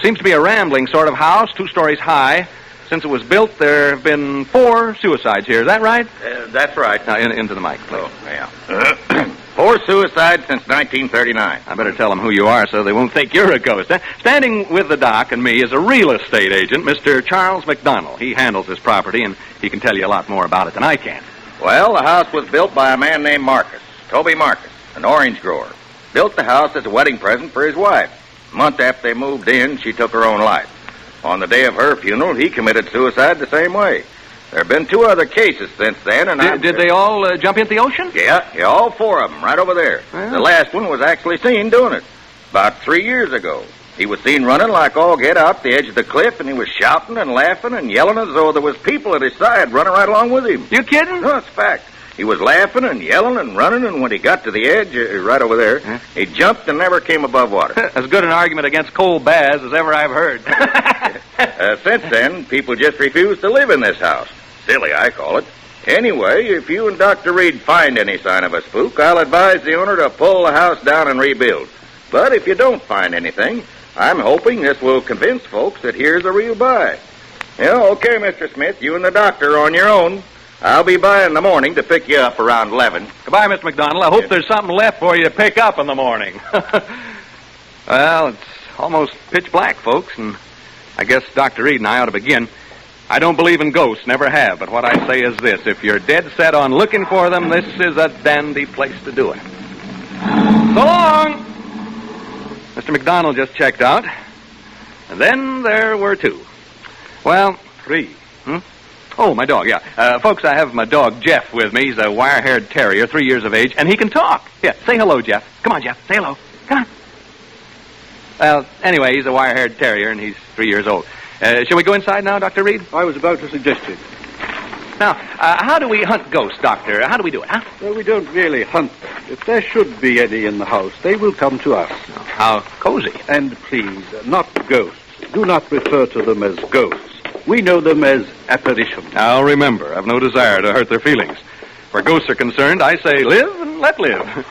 Speaker 14: Seems to be a rambling sort of house, 2 stories high. Since it was built, there have been 4 suicides here. Is that right?
Speaker 7: That's right.
Speaker 14: Now, into the mic, please.
Speaker 7: Oh, yeah. 4 suicides since 1939.
Speaker 14: I better tell them who you are so they won't think you're a ghost. Standing with the doc and me is a real estate agent, Mr. Charles McDonald. He handles this property, and he can tell you a lot more about it than I can.
Speaker 7: Well, the house was built by a man named Marcus, Toby Marcus, an orange grower. Built the house as a wedding present for his wife. A month after they moved in, she took her own life. On the day of her funeral, he committed suicide the same way. There have been 2 other cases since then, and
Speaker 14: Did they all jump into the ocean?
Speaker 7: Yeah, all 4 of them, right over there.
Speaker 14: Well.
Speaker 7: The last one was actually seen doing it, about 3 years ago. He was seen running like all get out the edge of the cliff, and he was shouting and laughing and yelling as though there was people at his side running right along with him.
Speaker 14: You kidding?
Speaker 7: No, it's a fact. He was laughing and yelling and running, and when he got to the edge, right over there, he jumped and never came above water.
Speaker 14: As good an argument against cold baths as ever I've heard.
Speaker 7: Since then, people just refuse to live in this house. Silly, I call it. Anyway, if you and Dr. Reed find any sign of a spook, I'll advise the owner to pull the house down and rebuild. But if you don't find anything, I'm hoping this will convince folks that here's a real buy. Yeah, okay, Mr. Smith, you and the doctor are on your own. I'll be by in the morning to pick you up around 11.
Speaker 14: Goodbye, Mr. McDonald. I hope there's something left for you to pick up in the morning. Well, it's almost pitch black, folks, and I guess Dr. Reed and I ought to begin. I don't believe in ghosts, never have, but what I say is this. If you're dead set on looking for them, this is a dandy place to do it. So long! Mr. McDonald just checked out. And then there were 2. Well, 3. Oh, my dog, yeah. Folks, I have my dog, Jeff, with me. He's a wire-haired terrier, 3 years of age, and he can talk. Yeah, say hello, Jeff. Come on, Jeff, say hello. Come on. Well, anyway, he's a wire-haired terrier, and he's 3 years old. Shall we go inside now, Dr. Reed?
Speaker 16: I was about to suggest it.
Speaker 14: Now, how do we hunt ghosts, Doctor? How do we do it, huh?
Speaker 16: Well, we don't really hunt them. If there should be any in the house, they will come to us.
Speaker 14: How cozy.
Speaker 16: And please, not ghosts. Do not refer to them as ghosts. We know them as apparitions.
Speaker 14: Now, remember, I've no desire to hurt their feelings. Where ghosts are concerned, I say live and let live.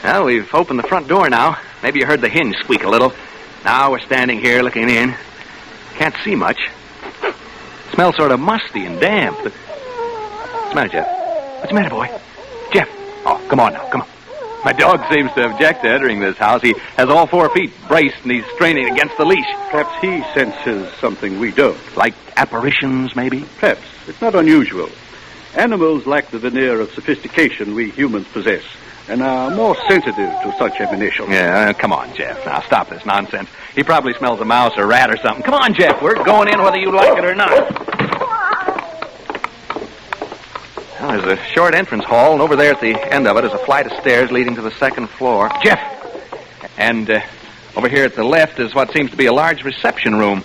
Speaker 14: Well, we've opened the front door now. Maybe you heard the hinge squeak a little. Now we're standing here looking in. Can't see much. Smells sort of musty and damp. What's the matter, Jeff? What's the matter, boy? Jeff. Oh, come on now, come on. My dog seems to object to entering this house. He has all 4 feet braced, and he's straining against the leash.
Speaker 16: Perhaps he senses something we don't.
Speaker 14: Like apparitions, maybe?
Speaker 16: Perhaps. It's not unusual. Animals lack the veneer of sophistication we humans possess, and are more sensitive to such emanations.
Speaker 14: Yeah, come on, Jeff. Now, stop this nonsense. He probably smells a mouse or rat or something. Come on, Jeff. We're going in whether you like it or not. Well, there's a short entrance hall, and over there at the end of it is a flight of stairs leading to the 2nd floor. Jeff! And over here at the left is what seems to be a large reception room.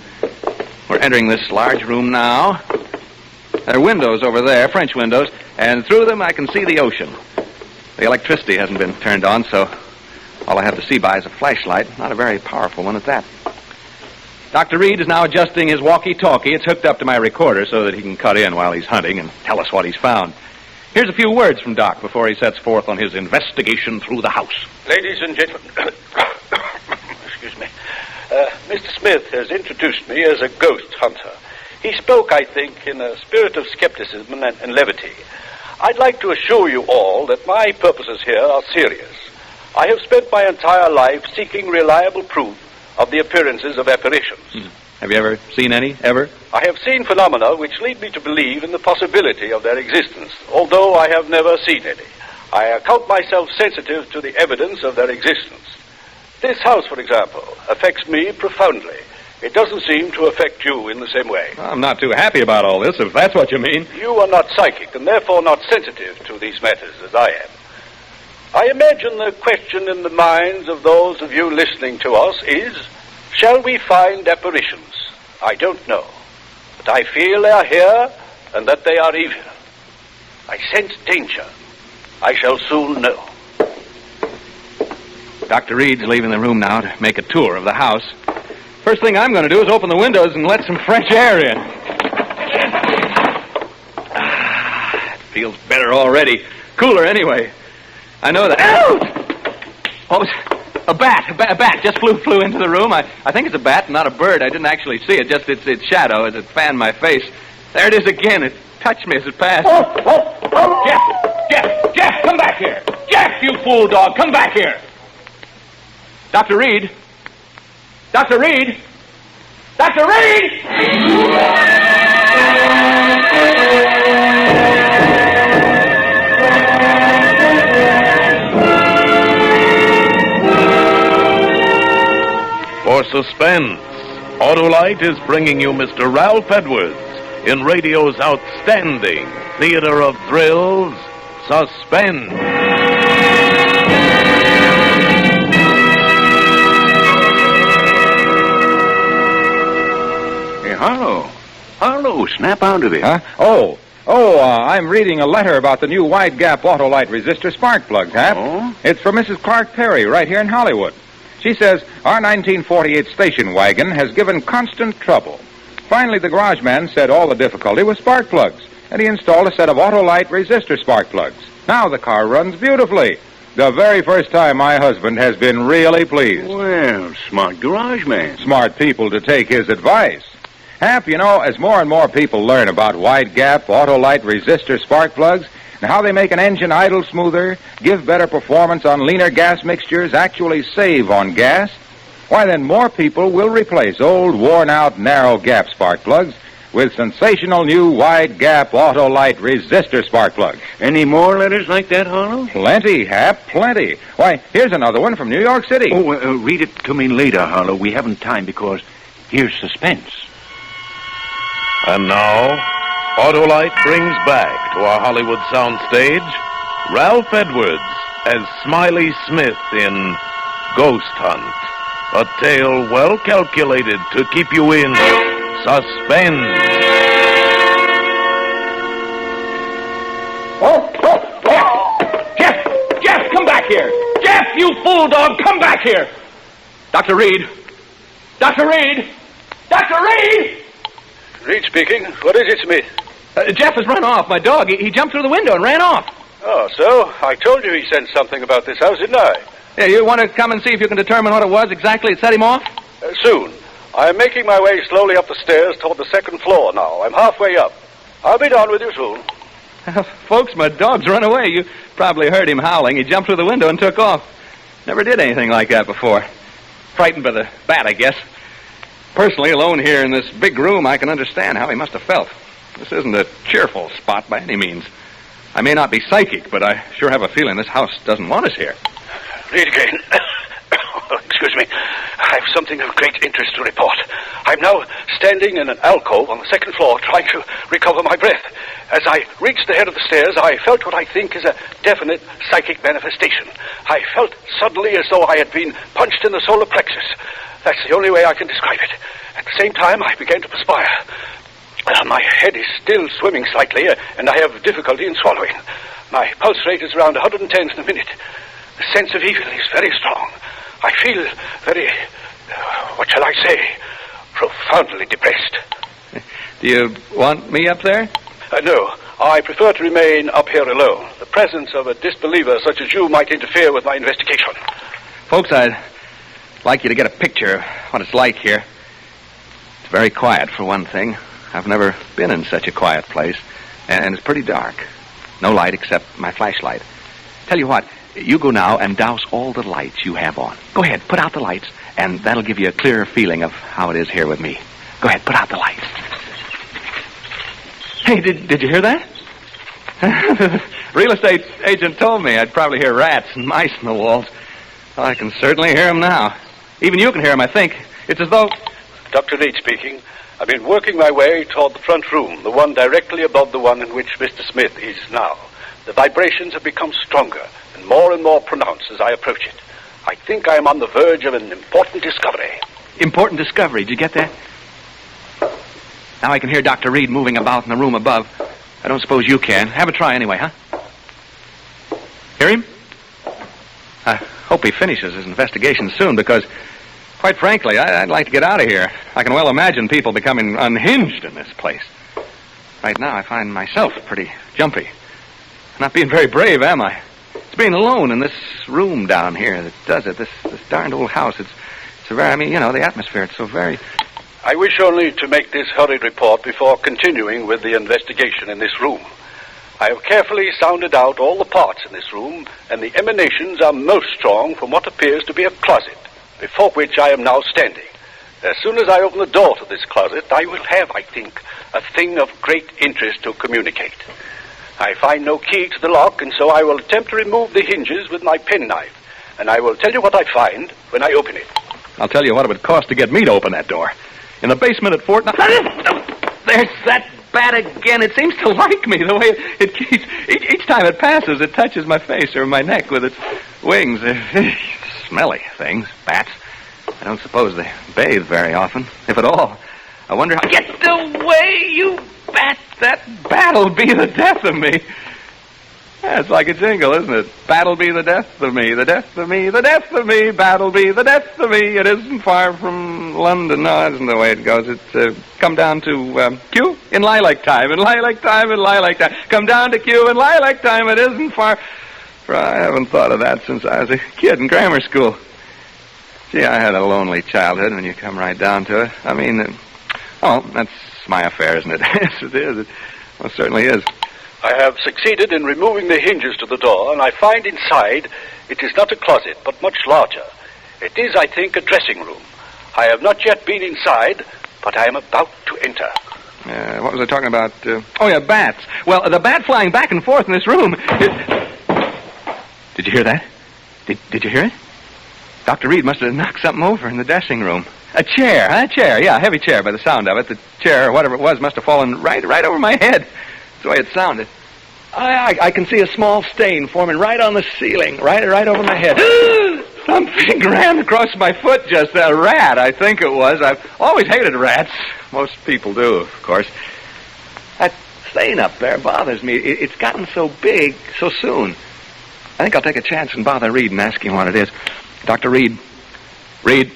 Speaker 14: We're entering this large room now. There are windows over there, French windows, and through them I can see the ocean. The electricity hasn't been turned on, so all I have to see by is a flashlight, not a very powerful one at that. Dr. Reed is now adjusting his walkie-talkie. It's hooked up to my recorder so that he can cut in while he's hunting and tell us what he's found. Here's a few words from Doc before he sets forth on his investigation through the house.
Speaker 17: Ladies and gentlemen, excuse me. Mr. Smith has introduced me as a ghost hunter. He spoke, I think, in a spirit of skepticism and levity. I'd like to assure you all that my purposes here are serious. I have spent my entire life seeking reliable proof of the appearances of apparitions.
Speaker 14: Have you ever seen any, ever?
Speaker 17: I have seen phenomena which lead me to believe in the possibility of their existence, although I have never seen any. I account myself sensitive to the evidence of their existence. This house, for example, affects me profoundly. It doesn't seem to affect you in the same way.
Speaker 14: I'm not too happy about all this, if that's what you mean.
Speaker 17: You are not psychic, and therefore not sensitive to these matters as I am. I imagine the question in the minds of those of you listening to us is, shall we find apparitions? I don't know. But I feel they are here, and that they are evil. I sense danger. I shall soon know.
Speaker 14: Dr. Reed's leaving the room now to make a tour of the house. First thing I'm going to do is open the windows and let some fresh air in. It feels better already. Cooler anyway. I know that. What was a bat? A bat just flew into the room. I think it's a bat, not a bird. I didn't actually see it. Just its shadow as it fanned my face. There it is again. It touched me as it passed. Jeff, come back here. Jeff, you fool dog, come back here. Dr. Reed. Dr. Reed. Dr. Reed.
Speaker 9: For Suspense, Autolite is bringing you Mr. Ralph Edwards in radio's outstanding theater of thrills, Suspense.
Speaker 13: Hey, Harlow, snap out of it.
Speaker 12: Huh? I'm reading a letter about the new wide gap Autolite resistor spark plugs, Hap.
Speaker 13: Oh?
Speaker 12: It's from Mrs. Clark Perry right here in Hollywood. She says our 1948 station wagon has given constant trouble. Finally, the garage man said all the difficulty was spark plugs, and he installed a set of Autolite resistor spark plugs. Now the car runs beautifully. The very first time my husband has been really pleased.
Speaker 13: Well, smart garage man.
Speaker 12: Smart people to take his advice. Hap, you know, as more and more people learn about wide gap Autolite resistor spark plugs and how they make an engine idle smoother, give better performance on leaner gas mixtures, actually save on gas, why then more people will replace old, worn-out, narrow gap spark plugs with sensational new wide gap Autolite resistor spark plugs.
Speaker 13: Any more letters like that, Harlow?
Speaker 12: Plenty, Hap, plenty. Why, here's another one from New York City.
Speaker 13: Read it to me later, Harlow. We haven't time because here's Suspense.
Speaker 9: And now, Autolite brings back to our Hollywood soundstage Ralph Edwards as Smiley Smith in Ghost Hunt, a tale well calculated to keep you in suspense.
Speaker 14: Jeff, come back here. Jeff, you fool dog, come back here. Dr. Reed. Dr. Reed. Dr. Reed.
Speaker 17: Reed speaking. What is it, Smith?
Speaker 14: Jeff has run off. My dog, he jumped through the window and ran off.
Speaker 17: Oh, so? I told you he sensed something about this house, didn't I?
Speaker 14: Yeah, you want to come and see if you can determine what it was exactly that set him off?
Speaker 17: Soon. I'm making my way slowly up the stairs toward the second floor now. I'm halfway up. I'll be down with you soon.
Speaker 14: Folks, my dog's run away. You probably heard him howling. He jumped through the window and took off. Never did anything like that before. Frightened by the bat, I guess. Personally, alone here in this big room, I can understand how he must have felt. This isn't a cheerful spot by any means. I may not be psychic, but I sure have a feeling this house doesn't want us here.
Speaker 17: Read again. Excuse me. I have something of great interest to report. I'm now standing in an alcove on the second floor trying to recover my breath. As I reached the head of the stairs, I felt what I think is a definite psychic manifestation. I felt suddenly as though I had been punched in the solar plexus. That's the only way I can describe it. At the same time, I began to perspire. My head is still swimming slightly, and I have difficulty in swallowing. My pulse rate is around 110 in a minute. The sense of evil is very strong. I feel very, what shall I say, profoundly depressed.
Speaker 14: Do you want me up there?
Speaker 17: No, I prefer to remain up here alone. The presence of a disbeliever such as you might interfere with my investigation.
Speaker 14: Folks, I'd like you to get a picture of what it's like here. It's very quiet, for one thing. I've never been in such a quiet place, and it's pretty dark. No light except my flashlight. Tell you what, you go now and douse all the lights you have on. Go ahead, put out the lights, and that'll give you a clearer feeling of how it is here with me. Go ahead, put out the lights. Hey, did you hear that? The real estate agent told me I'd probably hear rats and mice in the walls. Well, I can certainly hear them now. Even you can hear them, I think. It's as though...
Speaker 17: Dr. Reed speaking. I've been working my way toward the front room, the one directly above the one in which Mr. Smith is now. The vibrations have become stronger and more pronounced as I approach it. I think I am on the verge of an important discovery.
Speaker 14: Important discovery, did you get that? Now I can hear Dr. Reed moving about in the room above. I don't suppose you can. Have a try anyway, huh? Hear him? I hope he finishes his investigation soon, because, quite frankly, I'd like to get out of here. I can well imagine people becoming unhinged in this place. Right now, I find myself pretty jumpy. Not being very brave, am I? It's being alone in this room down here that does it. This darned old house. It's a very, the atmosphere. It's so very...
Speaker 17: I wish only to make this hurried report before continuing with the investigation in this room. I have carefully sounded out all the parts in this room, and the emanations are most strong from what appears to be a closet, before which I am now standing. As soon as I open the door to this closet, I will have, I think, a thing of great interest to communicate. I find no key to the lock, and so I will attempt to remove the hinges with my penknife, and I will tell you what I find when I open it.
Speaker 14: I'll tell you what it would cost to get me to open that door. In the basement at Fort... There's that bat again. It seems to like me, the way it keeps... Each time it passes, it touches my face or my neck with its wings. Smelly things, bats. I don't suppose they bathe very often, if at all. I wonder how... Get away, you bat! That bat'll be the death of me. Yeah, it's like a jingle, isn't it? Bat'll be the death of me, the death of me, the death of me, bat'll be the death of me. It isn't far from London. No, that isn't the way it goes. It's come down to Q in lilac time, in lilac time, in lilac time. Come down to Q in lilac time. It isn't far... I haven't thought of that since I was a kid in grammar school. Gee, I had a lonely childhood when you come right down to it. That's my affair, isn't it? Yes, it is. It most certainly is.
Speaker 17: I have succeeded in removing the hinges to the door, and I find inside it is not a closet, but much larger. It is, I think, a dressing room. I have not yet been inside, but I am about to enter.
Speaker 14: What was I talking about? Bats. Well, the bat flying back and forth in this room. Did you hear that? Did you hear it? Dr. Reed must have knocked something over in the dressing room. A chair, a heavy chair by the sound of it. The chair, or whatever it was, must have fallen right over my head. That's the way it sounded. I can see a small stain forming right on the ceiling, right over my head. Something ran across my foot just then. A rat, I think it was. I've always hated rats. Most people do, of course. That stain up there bothers me. It's gotten so big so soon. I think I'll take a chance and bother Reed and ask him what it is. Dr. Reed. Reed,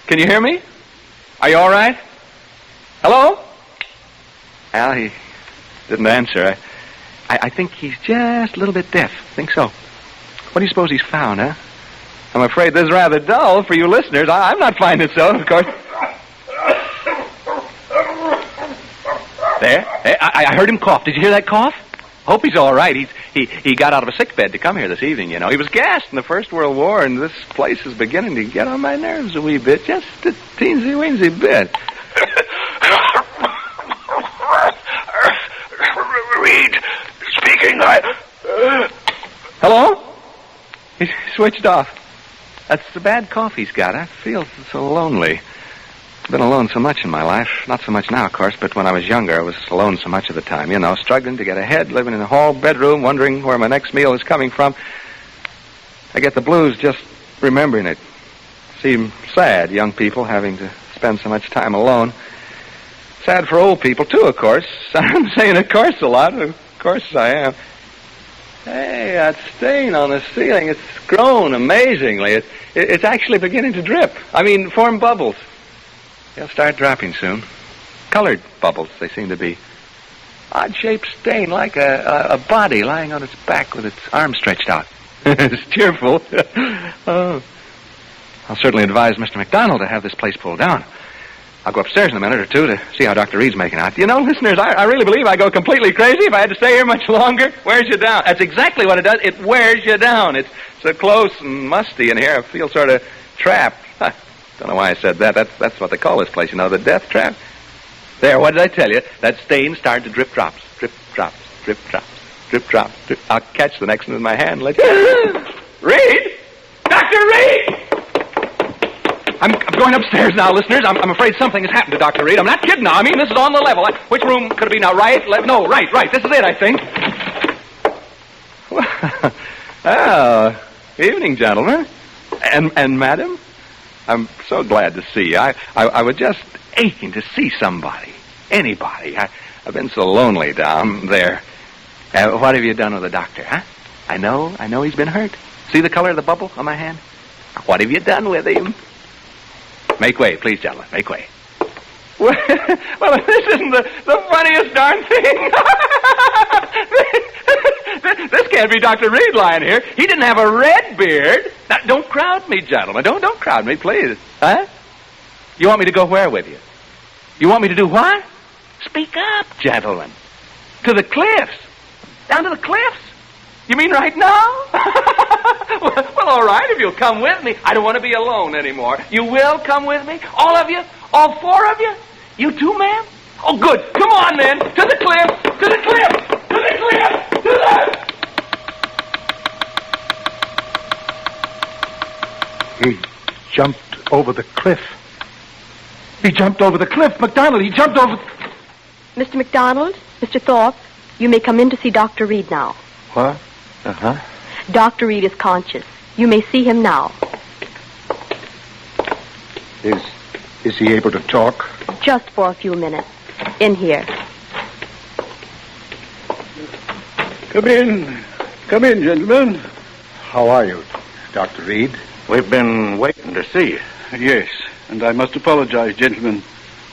Speaker 14: can you hear me? Are you all right? Hello? Al, he didn't answer. I think he's just a little bit deaf. Think so. What do you suppose he's found, huh? I'm afraid this is rather dull for you listeners. I'm not finding it so, of course. There. I heard him cough. Did you hear that cough? Hope he's all right. He got out of a sick bed to come here this evening, you know. He was gassed in the First World War, and this place is beginning to get on my nerves a wee bit. Just a teensy-weensy bit.
Speaker 17: Reed speaking.
Speaker 14: Hello? He switched off. That's the bad cough he's got. I feel so lonely. I've been alone so much in my life. Not so much now, of course, but when I was younger, I was alone so much of the time. You know, struggling to get ahead, living in a hall bedroom, wondering where my next meal is coming from. I get the blues just remembering it. Seem sad, young people having to spend so much time alone. Sad for old people, too, of course. I'm saying of course a lot. Of course I am. Hey, that stain on the ceiling, it's grown amazingly. It's actually beginning to drip. I mean, form bubbles. They'll start dropping soon. Colored bubbles, they seem to be. Odd-shaped stain, like a body lying on its back with its arms stretched out. It's cheerful. Oh. I'll certainly advise Mr. McDonald to have this place pulled down. I'll go upstairs in a minute or two to see how Dr. Reed's making out. You know, listeners, I really believe I go completely crazy if I had to stay here much longer. Wears you down. That's exactly what it does. It wears you down. It's so close and musty in here. I feel sort of trapped. Don't know why I said that. That's what they call this place, you know, the death trap. There, what did I tell you? That stain started to drip drops. Drip drops. Drip drops. Drip drops. Drip. I'll catch the next one in my hand and let you... Reed! Dr. Reed! I'm going upstairs now, listeners. I'm afraid something has happened to Dr. Reed. I'm not kidding now. I mean, this is on the level. Which room could it be now? Right? No, right. This is it, I think. Oh, evening, gentlemen. And madam? I'm so glad to see you. I was just aching to see somebody. Anybody. I've been so lonely down there. What have you done with the doctor, huh? I know he's been hurt. See the color of the bubble on my hand? What have you done with him? Make way, please, gentlemen. Make way. Well, this isn't the funniest darn thing. This can't be Dr. Reed lying here. He didn't have a red beard. Now, don't crowd me, gentlemen. Don't crowd me, please. Huh? You want me to go where with you? You want me to do what? Speak up, gentlemen. To the cliffs. Down to the cliffs? You mean right now? Well, all right, if you'll come with me. I don't want to be alone anymore. You will come with me? All of you? All four of you? You too, ma'am? Oh, good. Come on, then. To the cliff. To the cliff. To the cliff. To the...
Speaker 15: He jumped over the cliff. He jumped over the cliff. McDonald, he jumped over...
Speaker 18: Mr. McDonald, Mr. Thorpe, you may come in to see Dr. Reed now.
Speaker 15: What? Uh-huh.
Speaker 18: Dr. Reed is conscious. You may see him now.
Speaker 15: Is he able to talk?
Speaker 18: Just for a few minutes. In here.
Speaker 16: Come in. Come in, gentlemen.
Speaker 15: How are you, Dr. Reed?
Speaker 8: We've been waiting to see you.
Speaker 16: Yes, and I must apologize, gentlemen.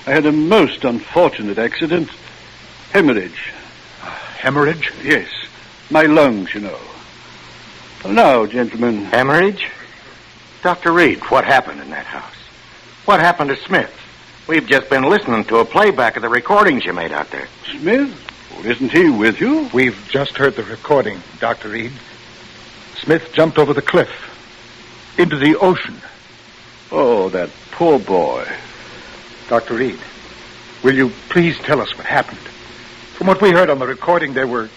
Speaker 16: I had a most unfortunate accident. Hemorrhage.
Speaker 15: Hemorrhage?
Speaker 16: Yes. My lungs, you know. Now, gentlemen.
Speaker 8: Hemorrhage? Dr. Reed, what happened in that house? What happened to Smith? We've just been listening to a playback of the recordings you made out there.
Speaker 16: Smith? Well, isn't he with you?
Speaker 15: We've just heard the recording, Dr. Reed. Smith jumped over the cliff. Into the ocean.
Speaker 16: Oh, that poor boy.
Speaker 15: Dr. Reed, will you please tell us what happened? From what we heard on the recording, there were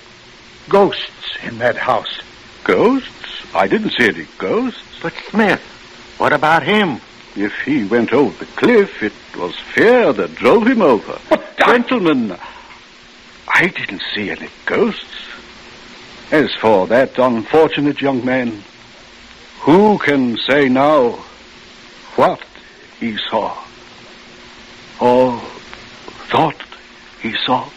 Speaker 15: ghosts in that house.
Speaker 16: Ghosts? I didn't see any ghosts.
Speaker 8: But Smith, what about him?
Speaker 16: If he went over the cliff, it was fear that drove him over.
Speaker 15: But,
Speaker 16: gentlemen, I didn't see any ghosts. As for that unfortunate young man, who can say now what he saw or thought he saw?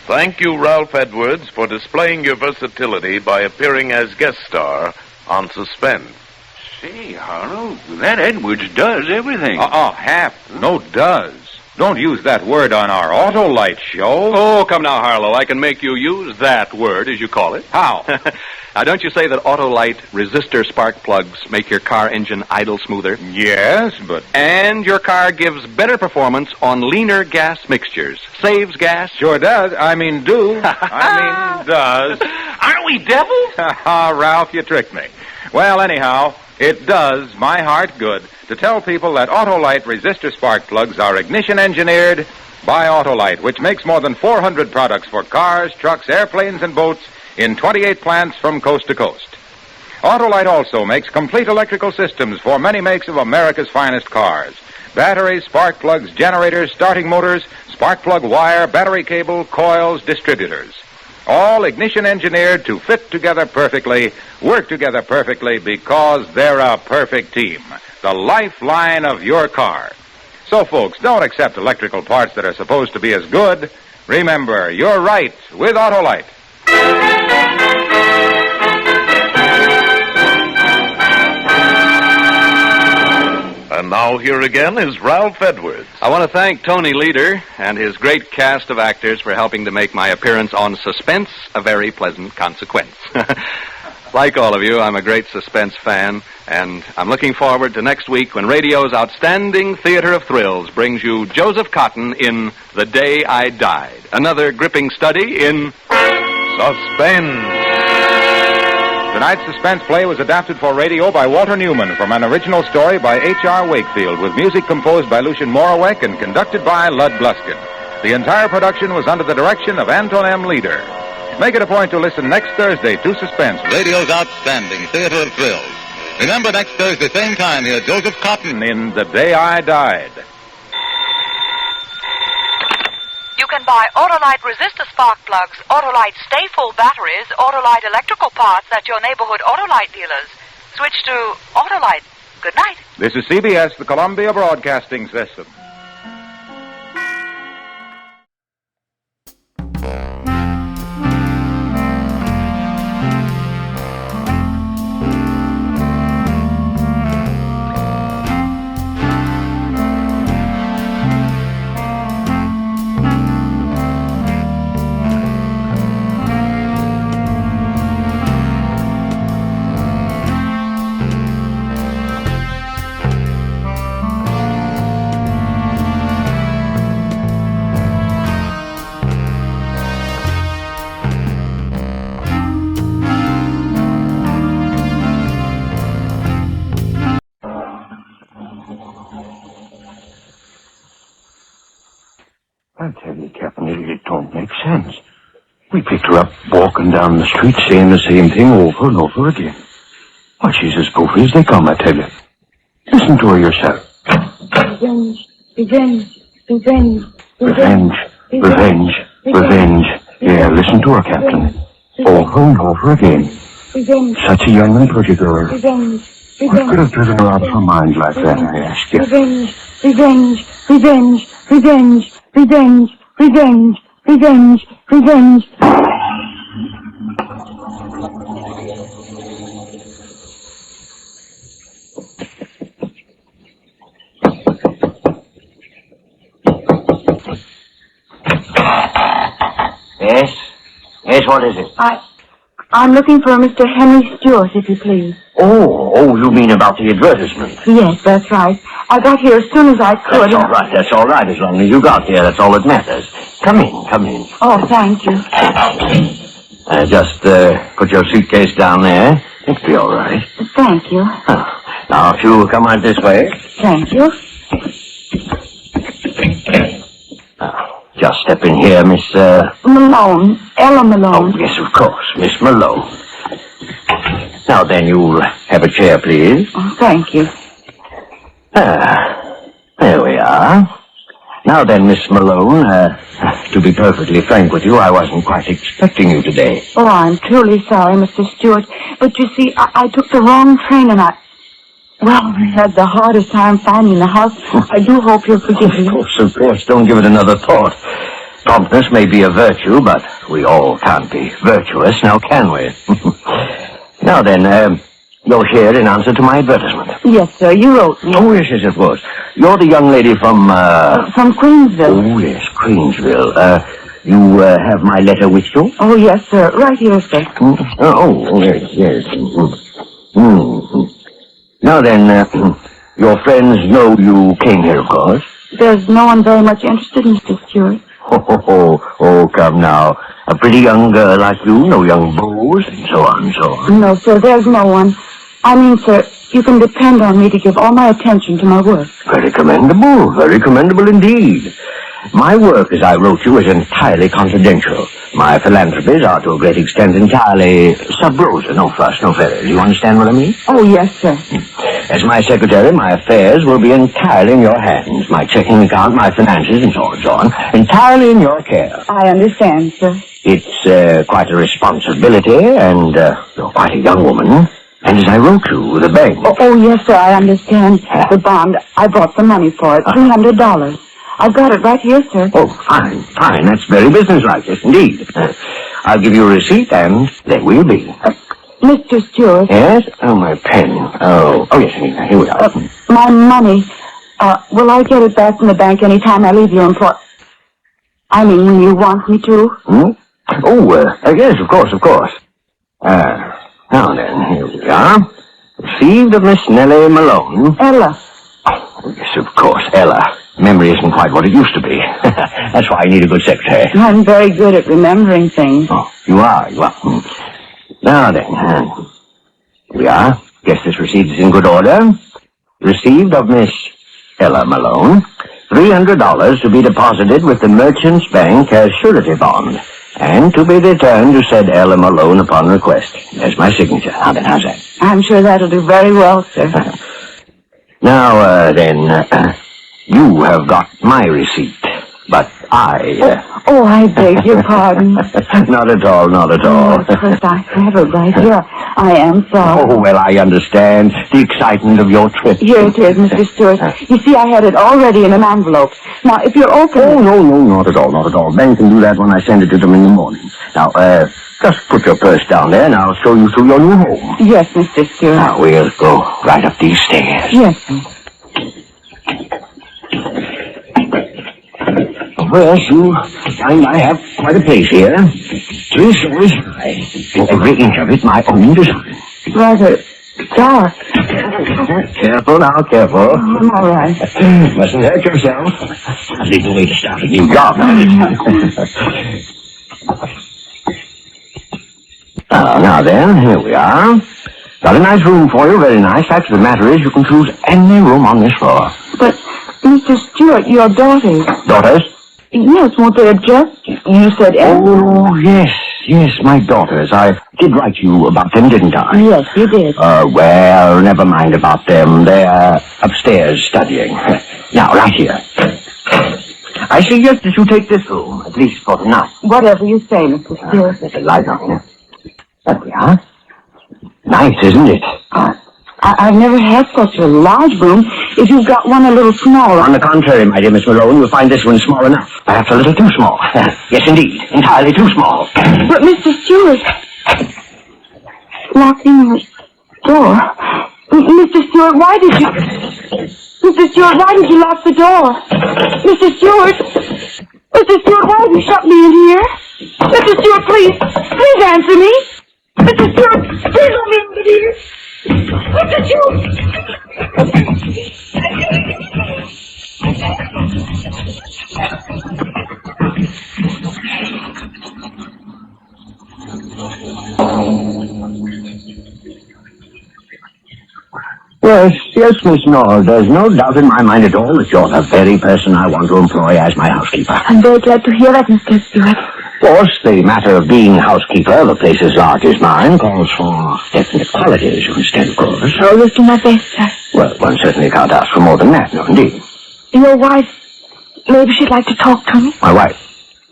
Speaker 9: Thank you, Ralph Edwards, for displaying your versatility by appearing as guest star on Suspense.
Speaker 13: Say, Harlow, that Edwards does everything.
Speaker 19: Hap, no does. Don't use that word on our Autolite show.
Speaker 14: Oh, come now, Harlow. I can make you use that word, as you call it.
Speaker 19: How?
Speaker 14: Now, don't you say that Autolite resistor spark plugs make your car engine idle smoother?
Speaker 19: Yes, but...
Speaker 14: And your car gives better performance on leaner gas mixtures. Saves gas.
Speaker 19: Sure does. Does.
Speaker 14: Aren't we devils?
Speaker 19: Ralph, you tricked me.
Speaker 12: Well, anyhow, it does my heart good to tell people that Autolite resistor spark plugs are ignition engineered by Autolite, which makes more than 400 products for cars, trucks, airplanes, and boats in 28 plants from coast to coast. Autolite also makes complete electrical systems for many makes of America's finest cars. Batteries, spark plugs, generators, starting motors, spark plug wire, battery cable, coils, distributors. All ignition engineered to fit together perfectly, work together perfectly because they're a perfect team. The lifeline of your car. So, folks, don't accept electrical parts that are supposed to be as good. Remember, you're right with Autolite.
Speaker 9: And now here again is Ralph Edwards.
Speaker 14: I want to thank Tony Leader and his great cast of actors for helping to make my appearance on Suspense a very pleasant consequence. Like all of you, I'm a great Suspense fan, and I'm looking forward to next week when radio's outstanding theater of thrills brings you Joseph Cotton in The Day I Died, another gripping study in
Speaker 9: Suspense.
Speaker 12: Tonight's Suspense play was adapted for radio by Walter Newman from an original story by H.R. Wakefield with music composed by Lucien Morawek and conducted by Lud Gluskin. The entire production was under the direction of Anton M. Leader. Make it a point to listen next Thursday to Suspense, radio's outstanding theater of thrills. Remember, next Thursday, same time, hear Joseph Cotton in The Day I Died.
Speaker 20: You can buy Autolite resistor spark plugs, Autolite stay full batteries, Autolite electrical parts at your neighborhood Autolite dealers. Switch to Autolite. Good night.
Speaker 12: This is CBS, the Columbia Broadcasting System.
Speaker 13: I tell you, Captain, it don't make sense. We picked her up walking down the street saying the same thing over and over again. Why, she's as goofy as they come, I tell you. Listen to her yourself.
Speaker 21: Revenge, revenge, revenge,
Speaker 13: Revenge, revenge, revenge. Yeah, listen to her, Captain. Over and over again.
Speaker 21: revenge,
Speaker 13: Such a young and pretty girl.
Speaker 21: revenge,
Speaker 13: What could
Speaker 21: revenge,
Speaker 13: have driven her out of her mind like that, I ask you?
Speaker 21: revenge, revenge, revenge, revenge, revenge, revenge, revenge, revenge.
Speaker 13: Yes? Yes, what is it?
Speaker 21: I'm looking for a Mr. Henry Stewart, if you please.
Speaker 13: Oh, you mean about the advertisement?
Speaker 21: Yes, that's right. I got here as soon as I could.
Speaker 13: That's all right, as long as you got here, that's all that matters. Come in.
Speaker 21: Oh, thank you.
Speaker 13: Just put your suitcase down there. It'll be all right.
Speaker 21: Thank you.
Speaker 13: Now, if you come right this way.
Speaker 21: Thank you.
Speaker 13: Just step in here, Miss,
Speaker 21: Malone. Ella Malone.
Speaker 13: Oh, yes, of course, Miss Malone. Now then, you'll have a chair, please.
Speaker 21: Oh, thank you.
Speaker 13: There we are. Now then, Miss Malone, to be perfectly frank with you, I wasn't quite expecting you today.
Speaker 21: Oh, I'm truly sorry, Mr. Stewart. But you see, I took the wrong train and I had the hardest time finding the house. I do hope you'll forgive me.
Speaker 13: Of course, don't give it another thought. Promptness may be a virtue, but we all can't be virtuous, now can we? Now then, you're here in answer to my advertisement.
Speaker 21: Yes, sir, you wrote me.
Speaker 13: Oh, yes, of course. You're the young lady from,
Speaker 21: From Queensville.
Speaker 13: Oh, yes, Queensville. You have my letter with you?
Speaker 21: Oh, yes, sir. Right here, sir.
Speaker 13: Yes. Now then, your friends know you came here, of course.
Speaker 21: There's no one very much interested, Mr. Stewart.
Speaker 13: Oh, come now. A pretty young girl like you, no young beaux, and so on.
Speaker 21: No, sir, there's no one. I mean, sir, you can depend on me to give all my attention to my work.
Speaker 13: Very commendable indeed. My work, as I wrote you, is entirely confidential. My philanthropies are to a great extent entirely sub rosa, no fuss, no feathers. Do you understand what I mean?
Speaker 21: Oh, yes, sir.
Speaker 13: As my secretary, my affairs will be entirely in your hands. My checking account, my finances, and so on, entirely in your care.
Speaker 21: I understand, sir.
Speaker 13: It's quite a responsibility, and you're quite a young woman. And as I wrote you, the bank...
Speaker 21: Oh, yes, sir, I understand. The bond, I brought the money for it, $300. I've got it right here, sir.
Speaker 13: Oh, fine. That's very businesslike, yes, indeed. I'll give you a receipt, and there we'll be.
Speaker 21: Mr. Stewart.
Speaker 13: Yes? Oh, my pen. Oh, yes, here we are.
Speaker 21: My money. Will I get it back from the bank any time I leave your employ... I mean, when you want me to?
Speaker 13: Yes, of course. Now then, here we are. Received of Miss Nellie Malone.
Speaker 21: Ella.
Speaker 13: Oh, yes, of course, Ella. Memory isn't quite what it used to be. That's why I need a good secretary.
Speaker 21: I'm very good at remembering things.
Speaker 13: Oh, you are. Now then, here we are. Guess this receipt is in good order. Received of Miss Ella Malone. $300 to be deposited with the Merchants Bank as surety bond, and to be returned to said Ella Malone upon request. There's my signature. Now then, how's that?
Speaker 21: I'm sure that'll do very well, sir.
Speaker 13: Now, you have got my receipt, but I...
Speaker 21: I beg your pardon.
Speaker 13: Not at all.
Speaker 21: Of course, I have it right here. I am sorry.
Speaker 13: Oh, well, I understand the excitement of your trip.
Speaker 21: Here it is, Mr. Stewart. You see, I had it already in an envelope. Now, if you're open...
Speaker 13: Oh, no, not at all. Ben can do that when I send it to them in the morning. Now, just put your purse down there, and I'll show you through your new home.
Speaker 21: Yes, Mr. Stewart.
Speaker 13: Now, we'll go right up these stairs.
Speaker 21: Yes, sir.
Speaker 13: Well, you find I have quite a place here. 3 stories high. Every inch of it my own design.
Speaker 21: Rather dark.
Speaker 13: Careful.
Speaker 21: I'm all right.
Speaker 13: Mustn't hurt yourself. I'll leave the way to start a new job now then, here we are. Got a nice room for you, very nice. Fact of the matter is, you can choose any room on this floor.
Speaker 21: But, Mr. Stewart, your daughters...
Speaker 13: Daughters?
Speaker 21: Yes, won't they adjust? You said...
Speaker 13: Oh, yes, my daughters. I did write you about them, didn't I?
Speaker 21: Yes, you did.
Speaker 13: Well, never mind about them. They're upstairs studying. Now, right here. I suggest that you take this room, at least for tonight.
Speaker 21: Whatever you say, Mr. Stewart.
Speaker 13: There's a light on here. There we are. Nice, isn't it?
Speaker 21: I've never had such a large room. If you've got one a little smaller...
Speaker 13: On the contrary, my dear Miss Malone, you'll find this one small enough. Perhaps a little too small. Yes, indeed. Entirely too small.
Speaker 21: But, Mr. Stewart... Locking your door... Mr. Stewart, why did you... Mr. Stewart, why did you lock the door? Mr. Stewart! Mr. Stewart, why have you shut me in here? Mr. Stewart, please answer me. Mr. Stewart, please let me in here. Mr. Stewart!
Speaker 13: Yes, Miss Knoll. There's no doubt in my mind at all that you're the very person I want to employ as my housekeeper.
Speaker 21: I'm very glad to hear that, Mr. Stewart.
Speaker 13: Of course, the matter of being housekeeper, the place as large as mine, calls for definite qualities, you understand, of course.
Speaker 21: Oh, you'll do my best, sir.
Speaker 13: Well, one certainly can't ask for more than that, no, indeed.
Speaker 21: Your wife, maybe she'd like to talk to me.
Speaker 13: My wife?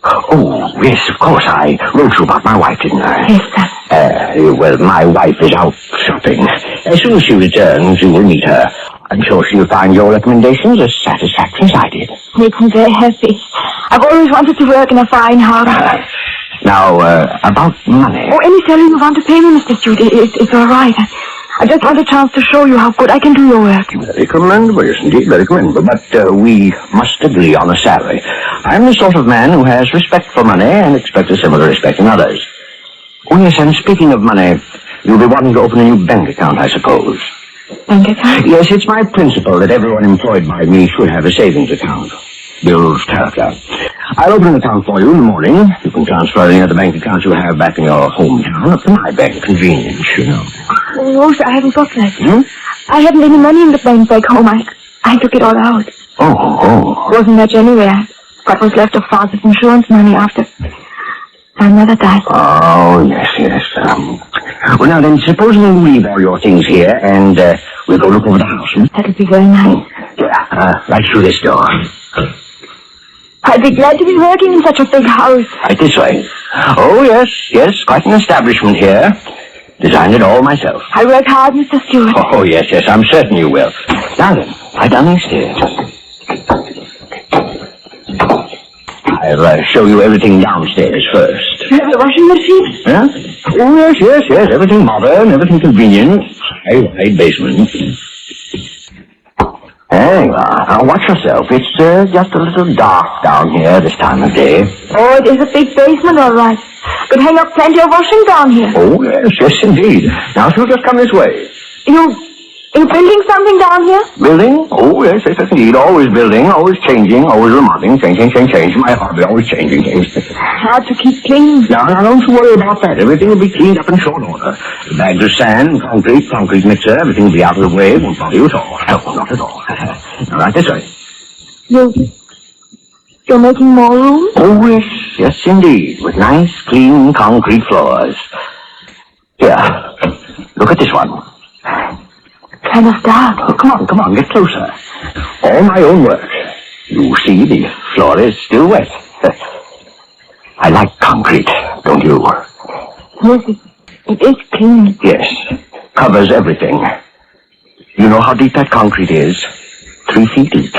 Speaker 13: Oh, yes, of course. I wrote you about my wife, didn't I?
Speaker 21: Yes, sir.
Speaker 13: Well, my wife is out shopping. As soon as she returns, you will meet her. I'm sure she'll find your recommendations as satisfactory as I did.
Speaker 21: Makes me very happy. I've always wanted to work in a fine house.
Speaker 13: Now, about money.
Speaker 21: Oh, any salary you want to pay me, Mr. Stewart, it's all right. I just want a chance to show you how good I can do your work.
Speaker 13: Very commendable, yes, indeed, very commendable. But we must agree on a salary. I'm the sort of man who has respect for money and expects a similar respect in others. Oh, yes, and speaking of money, you'll be wanting to open a new bank account, I suppose.
Speaker 21: Bank account?
Speaker 13: Yes, it's my principle that everyone employed by me should have a savings account. Bill's character. I'll open an account for you in the morning. You can transfer any other bank accounts you have back in your hometown up to my bank. Convenience, you know.
Speaker 21: No, sir, I haven't got that. I haven't any money in the bank back home. I took it all out.
Speaker 13: Oh.
Speaker 21: Wasn't much anyway. What was left of Father's insurance money after my mother died.
Speaker 13: Oh, yes. Well, now then, suppose we leave all your things here and we'll go look over the house.
Speaker 21: That'll be very nice.
Speaker 13: Yeah, right through this door.
Speaker 21: I'd be glad to be working in such a big house.
Speaker 13: Right this way. Oh, yes, quite an establishment here. Designed it all myself.
Speaker 21: I work hard, Mr. Stewart.
Speaker 13: Oh, yes, I'm certain you will. Now then, right down these stairs. I'll show you everything downstairs first.
Speaker 21: The washing machine?
Speaker 13: Yeah? Oh, yes. Everything modern, everything convenient. High basement. There you are. Now, watch yourself. It's just a little dark down here this time of day.
Speaker 21: Oh, it is a big basement, all right. Could hang up plenty of washing down here.
Speaker 13: Oh, yes, indeed. Now, she'll just come this way.
Speaker 21: You building something down here?
Speaker 13: Building? Oh, yes, indeed. Always building, always changing, always remodeling. Change. My hobby, always changing things.
Speaker 21: Hard to keep clean.
Speaker 13: Now, don't you worry about that. Everything will be cleaned up in short order. Bags of sand, concrete mixer, everything will be out of the way. Won't bother you at all. No, not at all. Now, right this way.
Speaker 21: You're making more rooms?
Speaker 13: Oh, yes, indeed. With nice, clean, concrete floors. Here, look at this one.
Speaker 21: Kind of dark.
Speaker 13: Oh, come on, get closer. All my own work. You see, the floor is still wet. I like concrete, don't you?
Speaker 21: Yes, it is clean.
Speaker 13: Yes, covers everything. You know how deep that concrete is? 3 feet deep.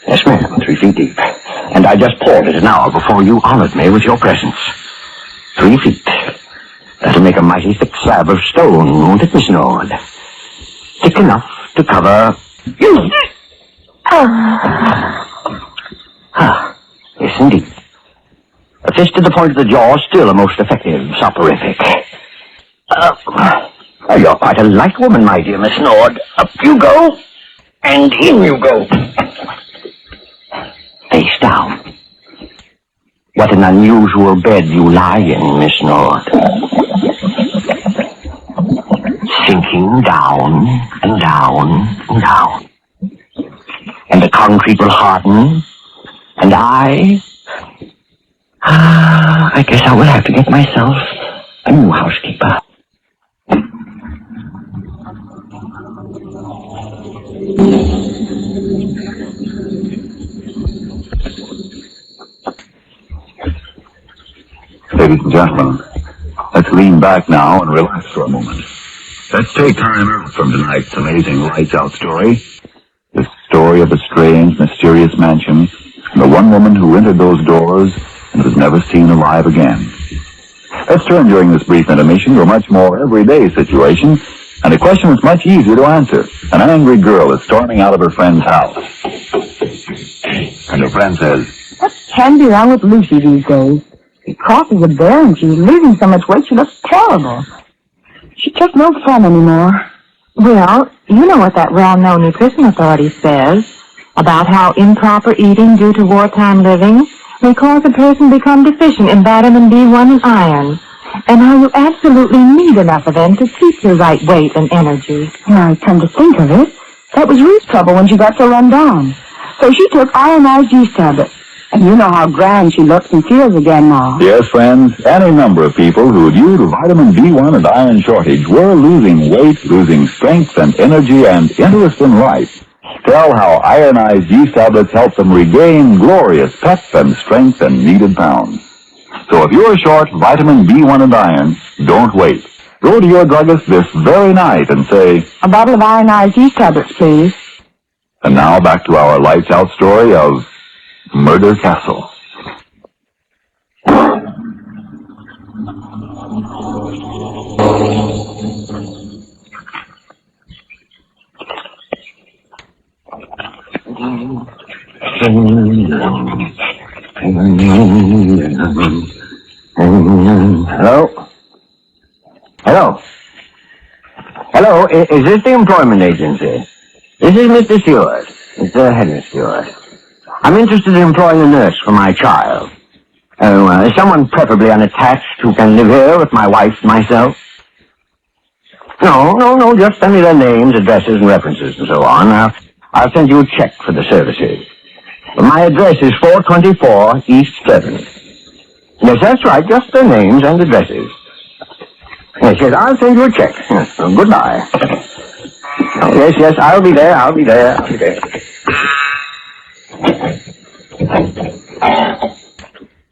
Speaker 13: Yes, ma'am, 3 feet deep. And I just poured it an hour before you honored me with your presence. 3 feet. That'll make a mighty thick slab of stone, won't it, Miss Nord? Thick enough to cover you. Yes, indeed. A fist to the point of the jaw is still a most effective soporific. You're quite a light woman, my dear Miss Nord. Up you go, and in you go. Face down. What an unusual bed you lie in, Miss Nord. Sinking down and down and down. And the concrete will harden, and I guess I will have to get myself a new housekeeper.
Speaker 11: Ladies and gentlemen, let's lean back now and relax for a moment. Let's take time out from tonight's amazing lights out story. The story of a strange, mysterious mansion and the one woman who entered those doors and was never seen alive again. Let's turn during this brief intermission to a much more everyday situation and a question that's much easier to answer. An angry girl is storming out of her friend's house. And her friend says,
Speaker 21: What can be wrong with Lucy these days? She crosses a bear and she's losing so much weight she looks terrible. She's just no fun anymore.
Speaker 22: Well, you know what that well-known nutrition authority says about how improper eating due to wartime living may cause a person to become deficient in vitamin B1 and iron, and how you absolutely need enough of them to keep your right weight and energy.
Speaker 21: Now, come to think of it, that was Ruth's trouble when she got so run down. So she took ironized yeast tablets. And you know how grand she looks and feels again now.
Speaker 11: yes, friends, any number of people who, due to vitamin B1 and iron shortage, were losing weight, losing strength and energy and interest in life, tell how ironized yeast tablets help them regain glorious pep and strength and needed pounds. So if you're short vitamin B1 and iron, don't wait. Go to your druggist this very night and say,
Speaker 21: A bottle of ironized yeast tablets, please.
Speaker 11: And now back to our lights out story of Murder Castle.
Speaker 13: Hello, is this the employment agency? This is Mr. Stewart. Mr. Henry Stewart. I'm interested in employing a nurse for my child. Someone preferably unattached who can live here with my wife and myself. No, just send me their names, addresses, and references, and so on. I'll send you a check for the services. My address is 424 East 7th. Yes, that's right, just their names and addresses. Yes, I'll send you a check. Yes, goodbye. Oh, yes, I'll be there.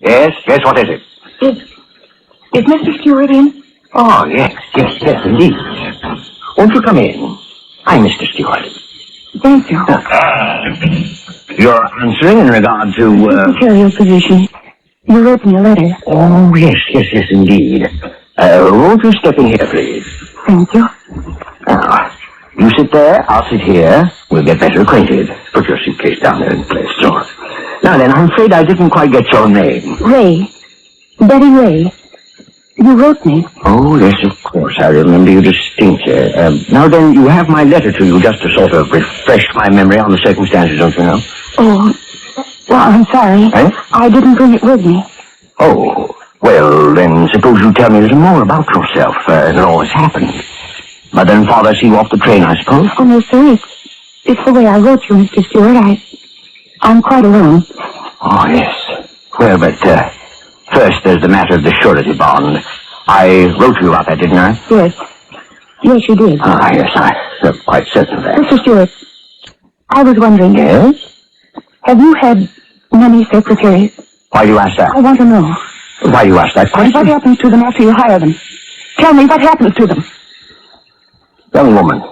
Speaker 13: Yes, what is it?
Speaker 21: Is Mr. Stewart in?
Speaker 13: Oh, yes, indeed. Won't you come in? I'm Mr. Stewart.
Speaker 21: Thank you.
Speaker 13: You're answering in regard to,
Speaker 21: Secretarial position. You wrote me a letter.
Speaker 13: Oh, yes, indeed. Won't you step in here, please?
Speaker 21: Thank you.
Speaker 13: Now, you sit there, I'll sit here. We'll get better acquainted. Put your suitcase down there in place, so. Now then, I'm afraid I didn't quite get your name.
Speaker 21: Ray. Betty Ray. You wrote me.
Speaker 13: Oh, yes, of course. I remember you distinctly. Now then, you have my letter to you just to sort of refresh my memory on the circumstances, don't you know?
Speaker 21: Oh, well, I'm sorry.
Speaker 13: Eh?
Speaker 21: I didn't bring it with me.
Speaker 13: Oh, well, then suppose you tell me a little more about yourself and all that's happened. Mother and father see you off the train, I suppose?
Speaker 21: Oh, no, sir. It's the way I wrote you, Mr. Stewart. I'm quite alone.
Speaker 13: Oh, yes. Well, but, first there's the matter of the surety bond. I wrote you about that, didn't I?
Speaker 21: Yes. Yes, you did.
Speaker 13: Ah, yes, I'm quite certain of that.
Speaker 21: Mr. Stewart, I was wondering.
Speaker 13: Yes?
Speaker 21: Have you had many secretaries?
Speaker 13: Why do you ask that?
Speaker 21: I want to know.
Speaker 13: Why do you ask that question?
Speaker 21: What happens to them after you hire them? Tell me what happens to them.
Speaker 13: Young woman,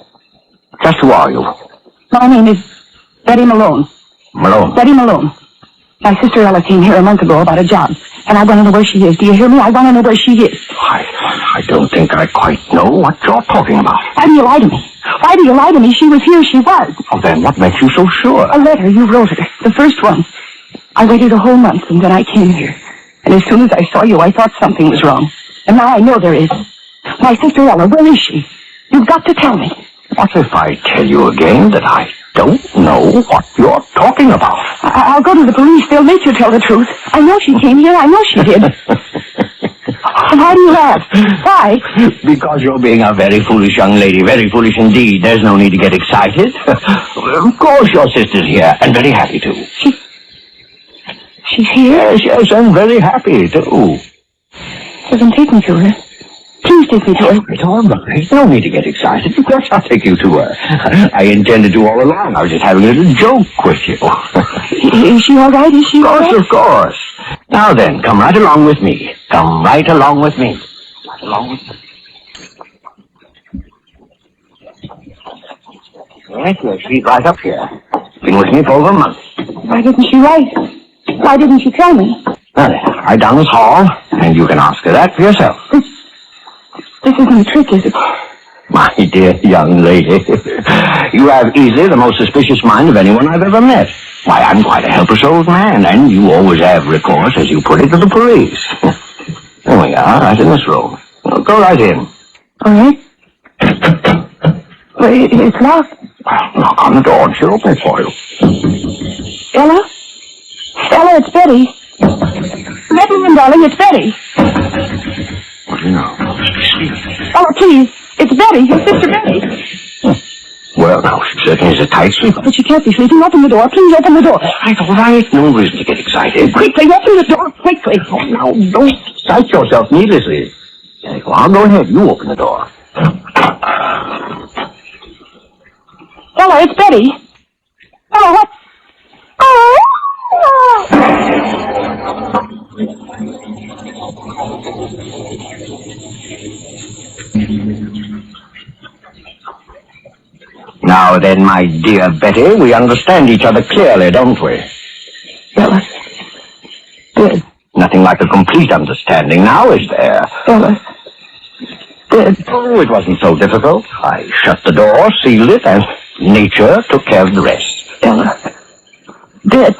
Speaker 13: just who are you?
Speaker 21: My name is Betty Malone.
Speaker 13: Malone?
Speaker 21: Betty Malone. My sister Ella came here a month ago about a job, and I want to know where she is. Do you hear me? I want to know where she is.
Speaker 13: I don't think I quite know what you're talking about.
Speaker 21: Why do you lie to me? Why do you lie to me? She was here. She was.
Speaker 13: Oh, then what makes you so sure?
Speaker 21: A letter. You wrote her. The first one. I waited a whole month, and then I came here. And as soon as I saw you, I thought something was wrong. And now I know there is. My sister Ella, where is she? You've got to tell me.
Speaker 13: What if I tell you again that I don't know what you're talking about?
Speaker 21: I'll go to the police. They'll make you tell the truth. I know she came here. I know she did. Why do you laugh? Why?
Speaker 13: Because you're being a very foolish young lady. Very foolish indeed. There's no need to get excited. Of course your sister's here, and very happy to.
Speaker 21: She's here?
Speaker 13: Yes, and very happy, too.
Speaker 21: Well, then take me to her. Please take me to her.
Speaker 13: It's all right. No need to get excited. Of course I'll take you to her. I intended to all along. I was just having a little joke with you.
Speaker 21: Is she all right? Is she all right?
Speaker 13: Of course. Now then, come right along with me. Come right along with me. Right along with me. Yes, she's right up here. Been with me for over a month.
Speaker 21: Why didn't she write? Why didn't she tell me?
Speaker 13: Now then, right down this hall, and you can ask her that for yourself.
Speaker 21: This isn't a trick, is it?
Speaker 13: My dear young lady, you have easily the most suspicious mind of anyone I've ever met. Why, I'm quite a helpless old man, and you always have recourse, as you put it, to the police. There we are, right in this room. Well, go right in.
Speaker 21: All right. Well, it's locked.
Speaker 13: Knock on the door and she'll open it for you.
Speaker 21: Ella? Ella, it's Betty. Let me in, darling, it's Betty.
Speaker 13: What do you know?
Speaker 21: Ella, please. It's Betty, your sister Betty.
Speaker 13: Well, now, she certainly is a tight sleeper.
Speaker 21: But she can't be sleeping. Open the door. Please open the door.
Speaker 13: All right. No reason to get excited.
Speaker 21: Quickly, open the door, quickly.
Speaker 13: Oh, now, don't excite yourself needlessly. Well, I'll go ahead. You open the door.
Speaker 21: Ella, it's Betty. Ella, what? Oh!
Speaker 13: Now then, my dear Betty, we understand each other clearly, don't we?
Speaker 21: Ella. Dead.
Speaker 13: Nothing like a complete understanding now, is there?
Speaker 21: Ella. Dead.
Speaker 13: Oh, it wasn't so difficult. I shut the door, sealed it, and nature took care of the rest.
Speaker 21: Ella. Dead.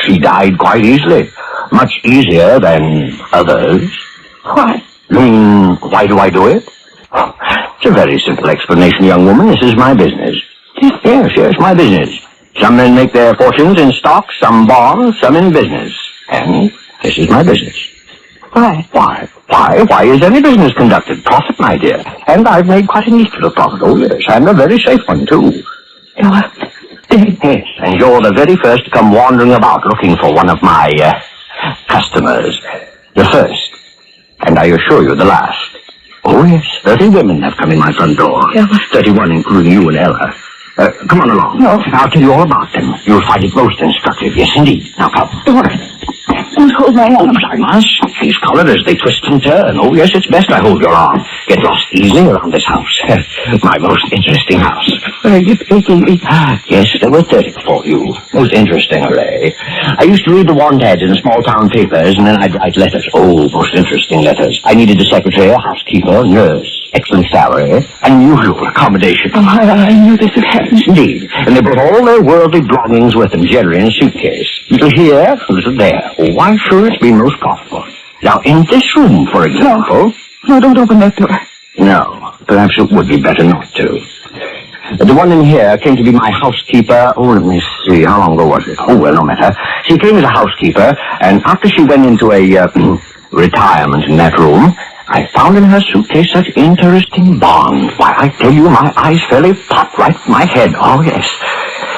Speaker 13: She died quite easily. Much easier than others.
Speaker 21: Why?
Speaker 13: You mean, why do I do it? It's a very simple explanation, young woman. This is my business. Yes, my business. Some men make their fortunes in stocks, some bonds, some in business. And this is my business.
Speaker 21: Why?
Speaker 13: Why is any business conducted? Profit, my dear. And I've made quite a neat little profit. Oh, yes, and a very safe one, too. Yes, and you're the very first to come wandering about looking for one of my, customers. The first. And I assure you, the last. Oh, yes, 30 women have come in my front door. 31, including you and Ella. Come on along.
Speaker 21: No.
Speaker 13: I'll tell you all about them. You'll find it most instructive. Yes, indeed. Now, come.
Speaker 21: Don't hold my arm.
Speaker 13: I must. These corridors, they twist and turn. Oh, yes, it's best I hold your arm. Get lost easily around this house. My most interesting house.
Speaker 21: Are you taking me?
Speaker 13: Yes, there were 30 before you. Most interesting array. I used to read the want ads in the small-town papers, and then I'd write letters. Oh, most interesting letters. I needed a secretary, a housekeeper, nurse, excellent salary, unusual accommodation.
Speaker 21: Oh, I knew this would happen.
Speaker 13: Indeed. And they brought all their worldly belongings with them, generally in a suitcase. Little here, little there. Oh, I'm sure it's been most profitable. Now, in this room, for example...
Speaker 21: No, don't open that door.
Speaker 13: No, perhaps it would be better not to. The one in here came to be my housekeeper. Oh, let me see. How long ago was it? Oh, well, no matter. She came as a housekeeper, and after she went into a retirement in that room, I found in her suitcase such interesting bonds. Why, I tell you, my eyes fairly popped right from my head. Oh, yes.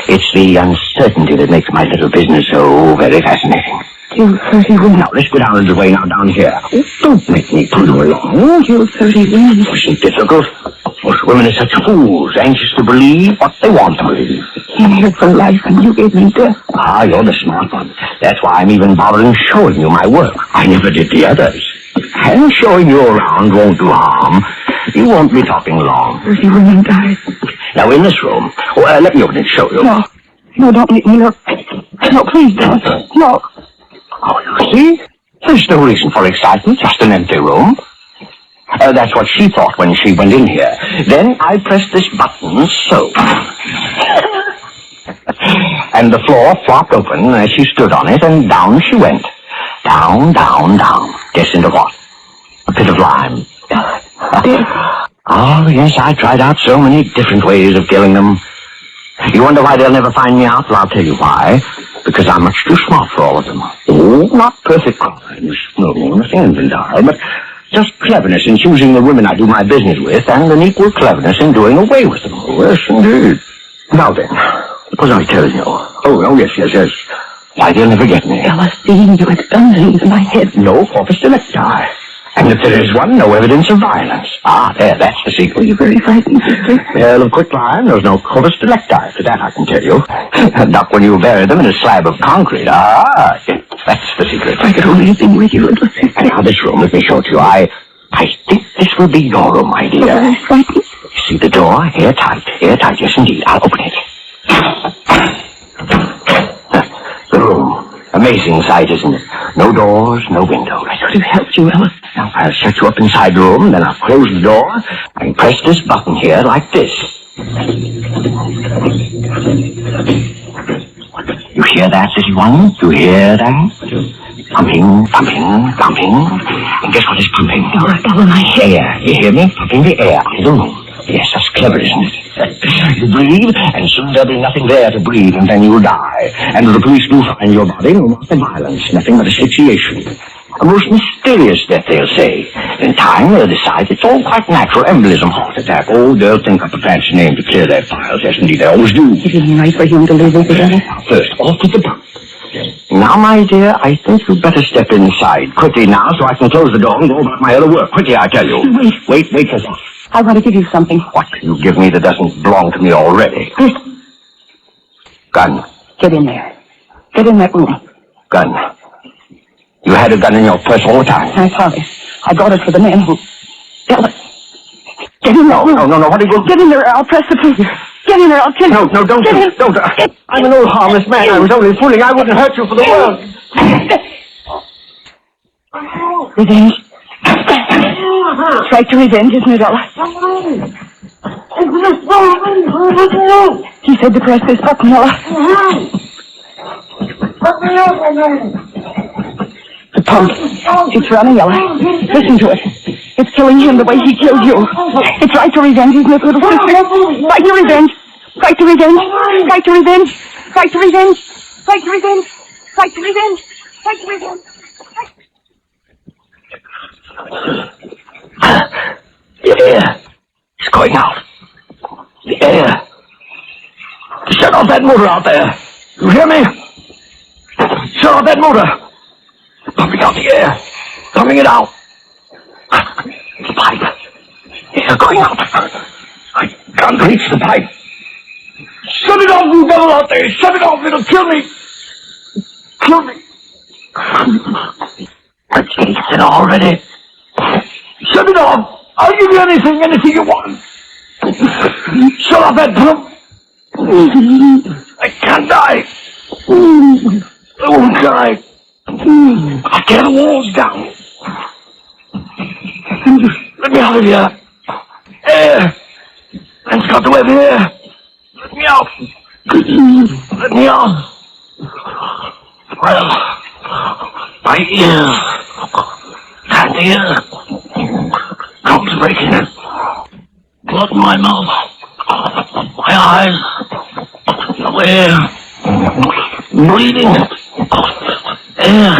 Speaker 13: It's the uncertainty that makes my little business so very fascinating.
Speaker 21: You 31.
Speaker 13: Now, let's go down a little way now, down here. Oh, don't make me pull you along.
Speaker 21: Oh, you 31.
Speaker 13: It wasn't difficult. Most women are such fools, anxious to believe what they want to believe.
Speaker 21: I'm here for life, and you gave me death.
Speaker 13: Ah, you're the smart one. That's why I'm even bothering showing you my work. I never did the others. And showing you around won't do harm. You won't be talking long.
Speaker 21: 30 women died.
Speaker 13: Now, in this room... Oh, let me open it and show you.
Speaker 21: No, don't make me look. No, please don't. No.
Speaker 13: Oh, you see? There's no reason for excitement, just an empty room. That's what she thought when she went in here. Then I pressed this button, so. And the floor flopped open as she stood on it, and down she went. Down, down, down. Guess into what? A pit of lime. Oh, yes, I tried out so many different ways of killing them. You wonder why they'll never find me out? Well, I'll tell you why. Because I'm much too smart for all of them. Oh, not perfect crimes. No, nothing infantile, but just cleverness in choosing the women I do my business with, and an equal cleverness in doing away with them. Oh, yes, indeed. Now then, what was I telling you? Oh, yes. Why, they'll never get me.
Speaker 21: Ella, seeing you had gun things in my head.
Speaker 13: No corpus delicti. And if there is one, no evidence of violence. Ah, there, that's the secret.
Speaker 21: Are you very frightened, sister?
Speaker 13: Well, of quicklime, there's no corpus delicti. For that I can tell you. Not when you bury them in a slab of concrete. Ah, that's the secret.
Speaker 21: If I could only have been with you, little sister.
Speaker 13: And now this room, let me show it to you. I think this will be your room, my dear.
Speaker 21: Very frightened.
Speaker 13: You see the door? Airtight. Airtight, yes, indeed. I'll open it. The room. Amazing sight, isn't it? No doors, no windows.
Speaker 21: I could have helped you, Ella.
Speaker 13: Now, I'll shut you up inside the room, then I'll close the door and press this button here like this. You hear that, little one? You hear that? Pumping, pumping, pumping. And guess what is pumping?
Speaker 21: Ella, my head.
Speaker 13: Air. You hear me? Pumping the air out of the room. Yes, that's clever, isn't it? You breathe, and soon there'll be nothing there to breathe, and then you'll die. And if the police do find your body, no mark of violence, nothing but asphyxiation. A most mysterious death, they'll say. In time, they'll decide it's all quite natural. Embolism, heart attack. Oh, they'll think up a fancy name to clear their files. Yes, indeed, they always do.
Speaker 21: It isn't right for him to live with it.
Speaker 13: First, off with the bump. Now, my dear, I think you'd better step inside. Quickly now, so I can close the door and go about my other work. Quickly, I tell you. Wait for that.
Speaker 21: I want to give you something.
Speaker 13: What can you give me that doesn't belong to me already? Gun.
Speaker 21: Get in there. Get in that room.
Speaker 13: Gun. You had a gun in your purse all the time.
Speaker 21: I'm sorry. I brought it for the man who... Ella. Get in there.
Speaker 13: No. What are you going to do?
Speaker 21: Get in there. I'll press the trigger. Get in there. I'll kill you.
Speaker 13: No, don't. Don't. I'm an old harmless man. I was only fooling. I wouldn't hurt you for the world.
Speaker 21: Revenge. Right to revenge, isn't it, Ella? He said to press this button, Ella. The pump. It's running, Ella. Listen to it. It's killing him the way he killed you. It's right to revenge, isn't it, little sister? Right to revenge. Right to revenge. Right to revenge. Right to revenge. Right to revenge. Right to revenge. Right to revenge.
Speaker 13: The air is going out. The air. Shut off that motor out there. You hear me? Shut off that motor. Pumping out the air. Pumping it out. The pipe. Air going out. I can't reach the pipe. Shut it off, you devil out there. Shut it off. It'll kill me. Kill me. I chased it already. Shut it off. I'll give you anything you want. Shut off that pump. I can't die. I won't die. I'll tear the walls down. Let me out of here. Air. Man's got to have air. Let me out. Let me out. Well, my ears. Can't hear. Thumbs breaking. Blood in my mouth. My eyes. No air. Bleeding. Air.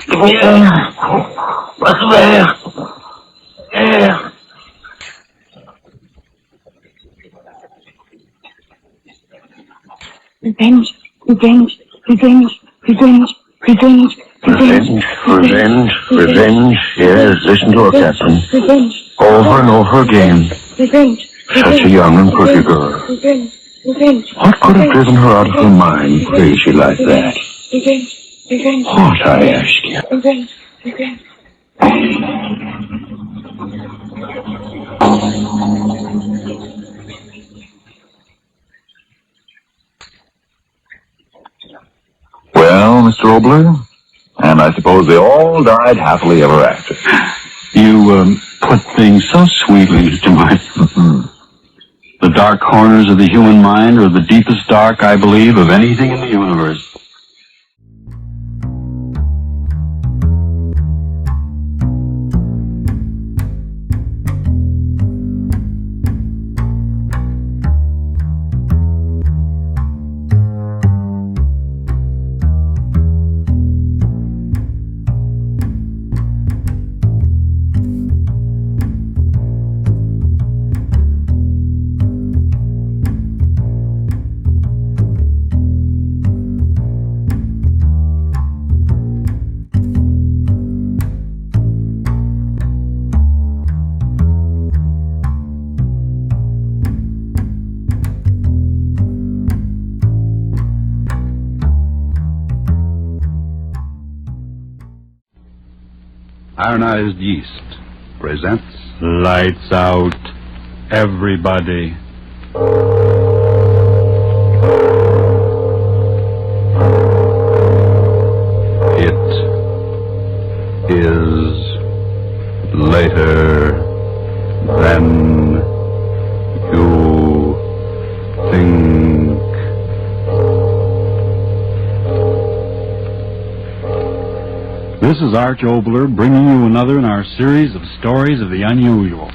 Speaker 13: Give me air. Breath of air. Air.
Speaker 21: Revenge. Revenge. Revenge. Revenge. Revenge.
Speaker 13: Revenge, revenge, revenge. Yes, listen to her, Captain.
Speaker 21: Revenge.
Speaker 13: Over and over again.
Speaker 21: Revenge.
Speaker 13: Such a young and pretty girl.
Speaker 21: Revenge. Revenge.
Speaker 13: What could have driven her out of her mind, crazy like that?
Speaker 21: Revenge. Revenge.
Speaker 13: What, I ask you?
Speaker 21: Revenge. Revenge.
Speaker 11: Well, Mr. Obler, and I suppose they all died happily ever after.
Speaker 16: You put things so sweetly, Mr. Mike. The dark corners of the human mind are the deepest dark, I believe, of anything in the universe.
Speaker 3: Ironized Yeast presents Lights Out, Everybody. It is later than you think. This is Arch Obler bringing you another in our series of stories of the unusual.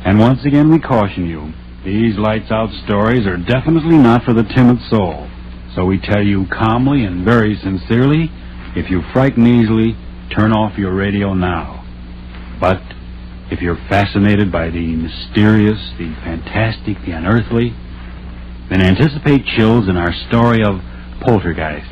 Speaker 3: And once again we caution you, these lights out stories are definitely not for the timid soul. So we tell you calmly and very sincerely, if you frighten easily, turn off your radio now. But if you're fascinated by the mysterious, the fantastic, the unearthly, then anticipate chills in our story of Poltergeist.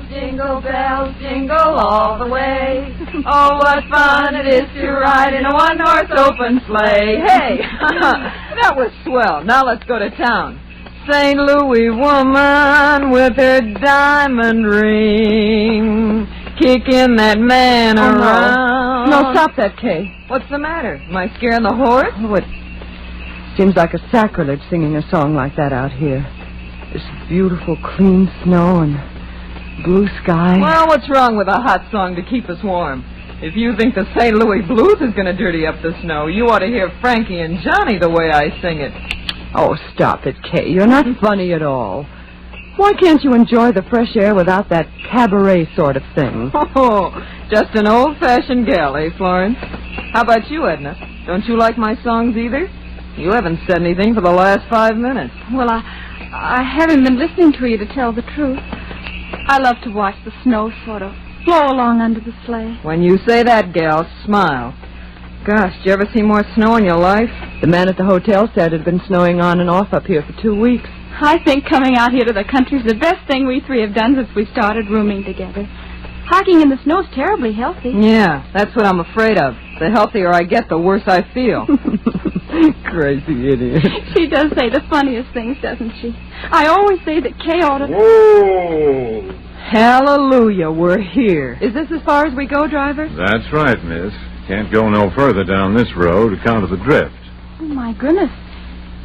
Speaker 4: Jingle bells, jingle all the way. Oh, what fun it is to ride in a one-horse open sleigh. Hey, that was swell. Now let's go to town. St. Louis woman with her diamond ring, kicking that man around.
Speaker 23: No, stop that, Kay.
Speaker 4: What's the matter? Am I scaring the horse?
Speaker 23: Oh, it seems like a sacrilege singing a song like that out here. This beautiful, clean snow and blue sky.
Speaker 4: Well, what's wrong with a hot song to keep us warm? If you think the St. Louis blues is going to dirty up the snow, you ought to hear Frankie and Johnny the way I sing it.
Speaker 23: Oh, stop it, Kay. You're not funny at all. Why can't you enjoy the fresh air without that cabaret sort of thing?
Speaker 4: Oh, just an old-fashioned gal, eh, Florence? How about you, Edna? Don't you like my songs either? You haven't said anything for the last 5 minutes.
Speaker 6: Well,
Speaker 1: I haven't been listening to you, to tell the truth. I love to watch the snow sort of blow along under the sleigh.
Speaker 4: When you say that, gal, smile. Gosh, did you ever see more snow in your life?
Speaker 23: The man at the hotel said it had been snowing on and off up here for 2 weeks.
Speaker 1: I think coming out here to the country is the best thing we three have done since we started rooming together. Hiking in the snow's terribly healthy.
Speaker 4: Yeah, that's what I'm afraid of. The healthier I get, the worse I feel.
Speaker 23: Crazy idiot.
Speaker 1: She does say the funniest things, doesn't she? I always say that Kay ought to...
Speaker 2: Whoa!
Speaker 4: Hallelujah, we're here. Is this as far as we go, driver?
Speaker 2: That's right, miss. Can't go no further down this road account of the drift.
Speaker 1: Oh, my goodness.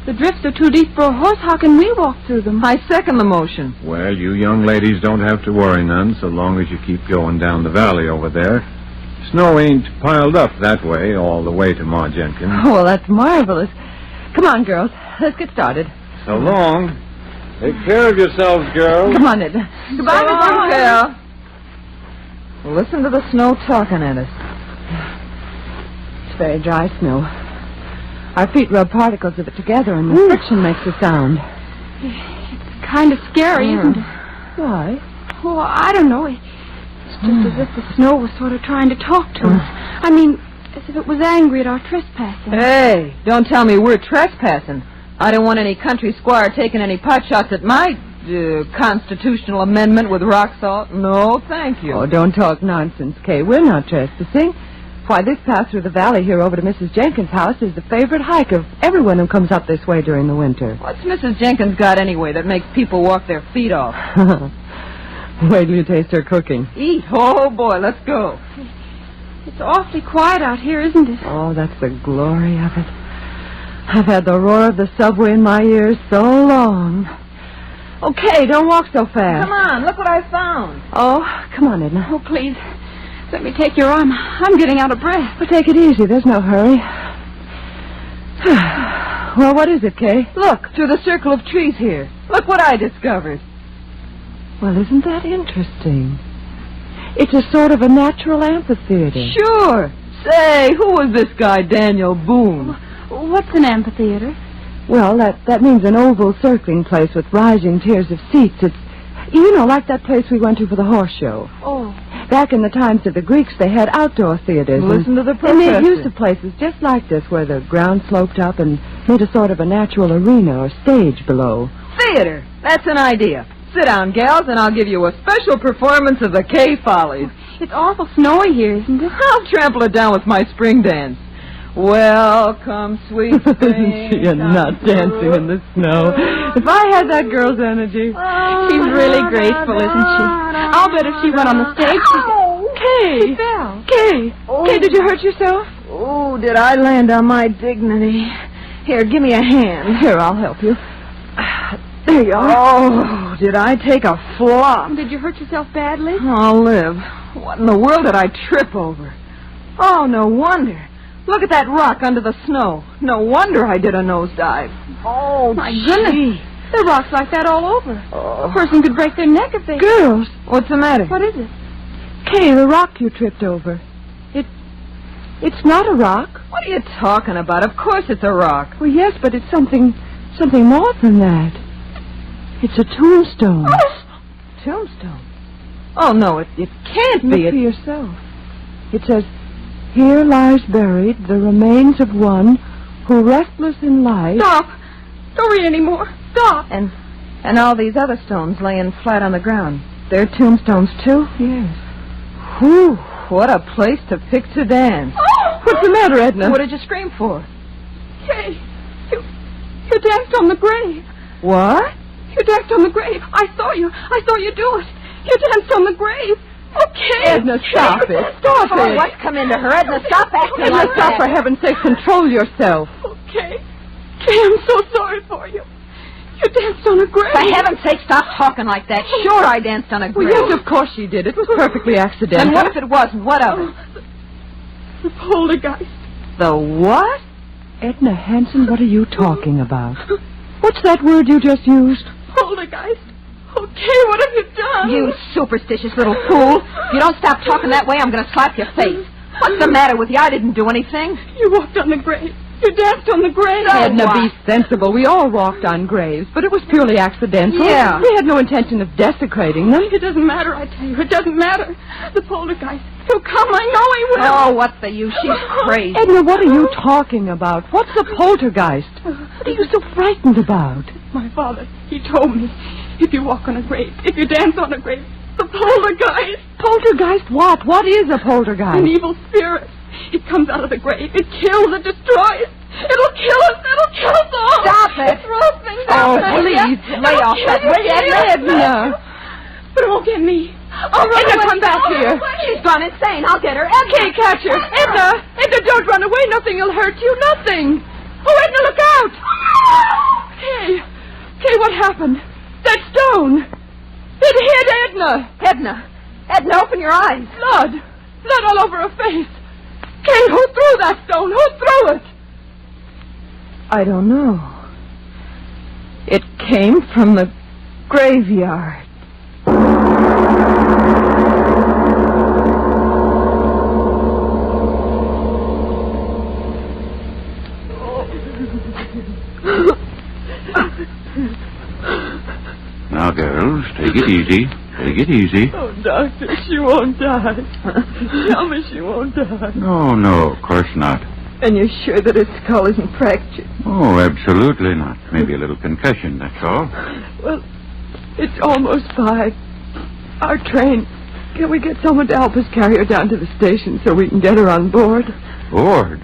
Speaker 1: The drifts are too deep for a horse. How can we walk through them?
Speaker 4: I second the motion.
Speaker 2: Well, you young ladies don't have to worry none so long as you keep going down the valley over there. Snow ain't piled up that way all the way to Ma Jenkins.
Speaker 23: Oh, well, that's marvelous. Come on, girls. Let's get started.
Speaker 2: So long. Take care of yourselves, girls.
Speaker 23: Come on, Edna.
Speaker 4: Goodbye, Miss Girl. Listen to the snow talking at us.
Speaker 23: It's very dry snow. Our feet rub particles of it together, and the friction makes a sound.
Speaker 1: It's kind of scary, isn't it?
Speaker 23: Why?
Speaker 1: Oh, I don't know. It's just as if the snow was sort of trying to talk to us. I mean, as if it was angry at our trespassing.
Speaker 4: Hey, don't tell me we're trespassing. I don't want any country squire taking any pot shots at my constitutional amendment with rock salt. No, thank you.
Speaker 23: Oh, don't talk nonsense, Kay. We're not trespassing. Why, this path through the valley here over to Mrs. Jenkins' house is the favorite hike of everyone who comes up this way during the winter.
Speaker 4: What's Mrs. Jenkins got anyway that makes people walk their feet off?
Speaker 23: Wait till you taste her cooking.
Speaker 4: Eat. Oh, boy, let's go.
Speaker 1: It's awfully quiet out here, isn't it?
Speaker 23: Oh, that's the glory of it. I've had the roar of the subway in my ears so long. Okay, don't walk so fast.
Speaker 4: Come on, look what I found.
Speaker 23: Oh, come on, Edna.
Speaker 1: Oh, please. Let me take your arm. I'm getting out of breath.
Speaker 23: Well, take it easy. There's no hurry. Well, what is it, Kay?
Speaker 4: Look, through the circle of trees here. Look what I discovered.
Speaker 23: Well, isn't that interesting? It's a sort of a natural amphitheater.
Speaker 4: Sure. Say, who was this guy, Daniel Boone?
Speaker 1: What's an amphitheater?
Speaker 23: Well, that means an oval circling place with rising tiers of seats. It's, like that place we went to for the horse show.
Speaker 1: Oh.
Speaker 23: Back in the times of the Greeks, they had outdoor theaters.
Speaker 4: Listen to the professor.
Speaker 23: They made use of places just like this, where the ground sloped up and made a sort of a natural arena or stage below.
Speaker 4: Theater. That's an idea. Sit down, gals, and I'll give you a special performance of the Kay Follies.
Speaker 1: It's awful snowy here, isn't it?
Speaker 4: I'll trample it down with my spring dance. Welcome, sweet spring.
Speaker 23: Isn't she a nut dancing in the snow? If I had that girl's energy.
Speaker 1: She's really graceful, isn't she? I'll bet if she went on the stage,
Speaker 23: Kay! Kay! Kay, did you hurt yourself?
Speaker 4: Oh, did I land on my dignity? Here, give me a hand.
Speaker 23: Here, I'll help you.
Speaker 4: There you are. Oh, did I take a flop?
Speaker 1: Did you hurt yourself badly?
Speaker 4: I'll live. What in the world did I trip over? Oh, no wonder. Look at that rock under the snow. No wonder I did a nosedive. Oh,
Speaker 1: my goodness. There are rocks like that all over. A person could break their neck if they...
Speaker 23: Girls!
Speaker 4: What's the matter?
Speaker 1: What is it?
Speaker 23: Kay, the rock you tripped over. It's not a rock.
Speaker 4: What are you talking about? Of course it's a rock.
Speaker 23: Well, yes, but it's something more than that. It's a tombstone.
Speaker 4: Tombstone? Oh, no, it can't be.
Speaker 23: Look for yourself. It says, "Here lies buried the remains of one who, restless in life..."
Speaker 1: Stop! Don't read any more. Stop!
Speaker 4: And all these other stones laying flat on the ground. They're tombstones, too?
Speaker 23: Yes.
Speaker 4: Whew, what a place to pick to dance.
Speaker 1: Oh!
Speaker 23: What's the matter, Edna?
Speaker 4: What did you scream for?
Speaker 1: Kay, you danced on the grave.
Speaker 4: What?
Speaker 1: You danced on the grave. I saw you do it. You danced on the grave. Okay.
Speaker 23: Edna, stop it. Stop it.
Speaker 4: What's come into her? Edna, stop acting
Speaker 23: Edna,
Speaker 4: like
Speaker 23: stop,
Speaker 4: that.
Speaker 23: for heaven's sake. Control yourself.
Speaker 1: Okay. Kay, I'm so sorry for you. You danced on a grave.
Speaker 4: For heaven's sake, stop talking like that. Sure, I danced on a grave.
Speaker 23: Well, yes, of course she did. It was perfectly accidental.
Speaker 4: And what if it wasn't? What of it?
Speaker 1: The poltergeist.
Speaker 4: The what?
Speaker 23: Edna Hanson, what are you talking about? What's that word you just used?
Speaker 1: Poltergeist. Okay, what have you done?
Speaker 4: You superstitious little fool. You don't stop talking that way, I'm going to slap your face. What's the matter with you? I didn't do anything.
Speaker 1: You walked on the grave. You danced on the grave.
Speaker 23: Edna, be sensible. We all walked on graves, but it was purely accidental.
Speaker 1: Yeah.
Speaker 23: We had no intention of desecrating them.
Speaker 1: It doesn't matter, I tell you. It doesn't matter. The poltergeist. He'll come. I know he will.
Speaker 4: Oh, what's the use? She's crazy.
Speaker 23: Edna, what are you talking about? What's a poltergeist? What are you so frightened about?
Speaker 1: My father, he told me, if you walk on a grave, if you dance on a grave, the poltergeist.
Speaker 23: Poltergeist what? What is a poltergeist?
Speaker 1: An evil spirit. It comes out of the grave. It kills. It destroys. It'll kill us. It'll kill us all.
Speaker 4: Stop it.
Speaker 1: It throws things
Speaker 23: Oh,
Speaker 1: out.
Speaker 23: please, lay off that. Edna.
Speaker 1: But it won't get me. I'll run
Speaker 23: Edna,
Speaker 1: away.
Speaker 23: come back here.
Speaker 4: She's gone insane. I'll get her. Edna.
Speaker 23: Kay, catch her. Edna, don't run away. Nothing will hurt you. Nothing. Oh, Edna, look out. Kay, what happened? That stone. It hit Edna.
Speaker 4: Edna, open your eyes.
Speaker 23: Blood all over her face. Kay, who threw that stone? Who threw it? I don't know. It came from the graveyard.
Speaker 3: Now, girls, take it easy. Take it easy.
Speaker 23: Oh, Doctor, she won't die. Tell me she won't die.
Speaker 3: No, of course not.
Speaker 23: And you're sure that its skull isn't fractured?
Speaker 3: Oh, absolutely not. Maybe a little concussion, that's all.
Speaker 23: Well, it's almost 5. Our train. Can we get someone to help us carry her down to the station so we can get her on board?
Speaker 3: Bored?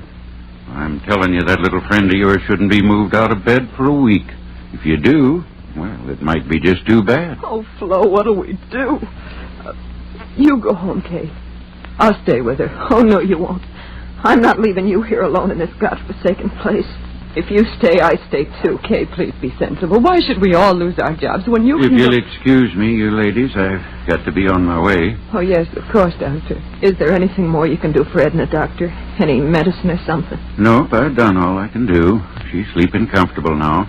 Speaker 3: I'm telling you, that little friend of yours shouldn't be moved out of bed for a week. If you do, well, it might be just too bad.
Speaker 23: Oh, Flo, what'll we do? You go home, Kay. I'll stay with her. Oh, no, you won't. I'm not leaving you here alone in this godforsaken place. If you stay, I stay too. Kay, please be sensible. Why should we all lose our jobs when you
Speaker 3: If
Speaker 23: can...
Speaker 3: you'll excuse me, you ladies, I've got to be on my way.
Speaker 23: Oh, yes, of course, Doctor. Is there anything more you can do for Edna, Doctor? Any medicine or something?
Speaker 3: Nope, I've done all I can do. She's sleeping comfortable now.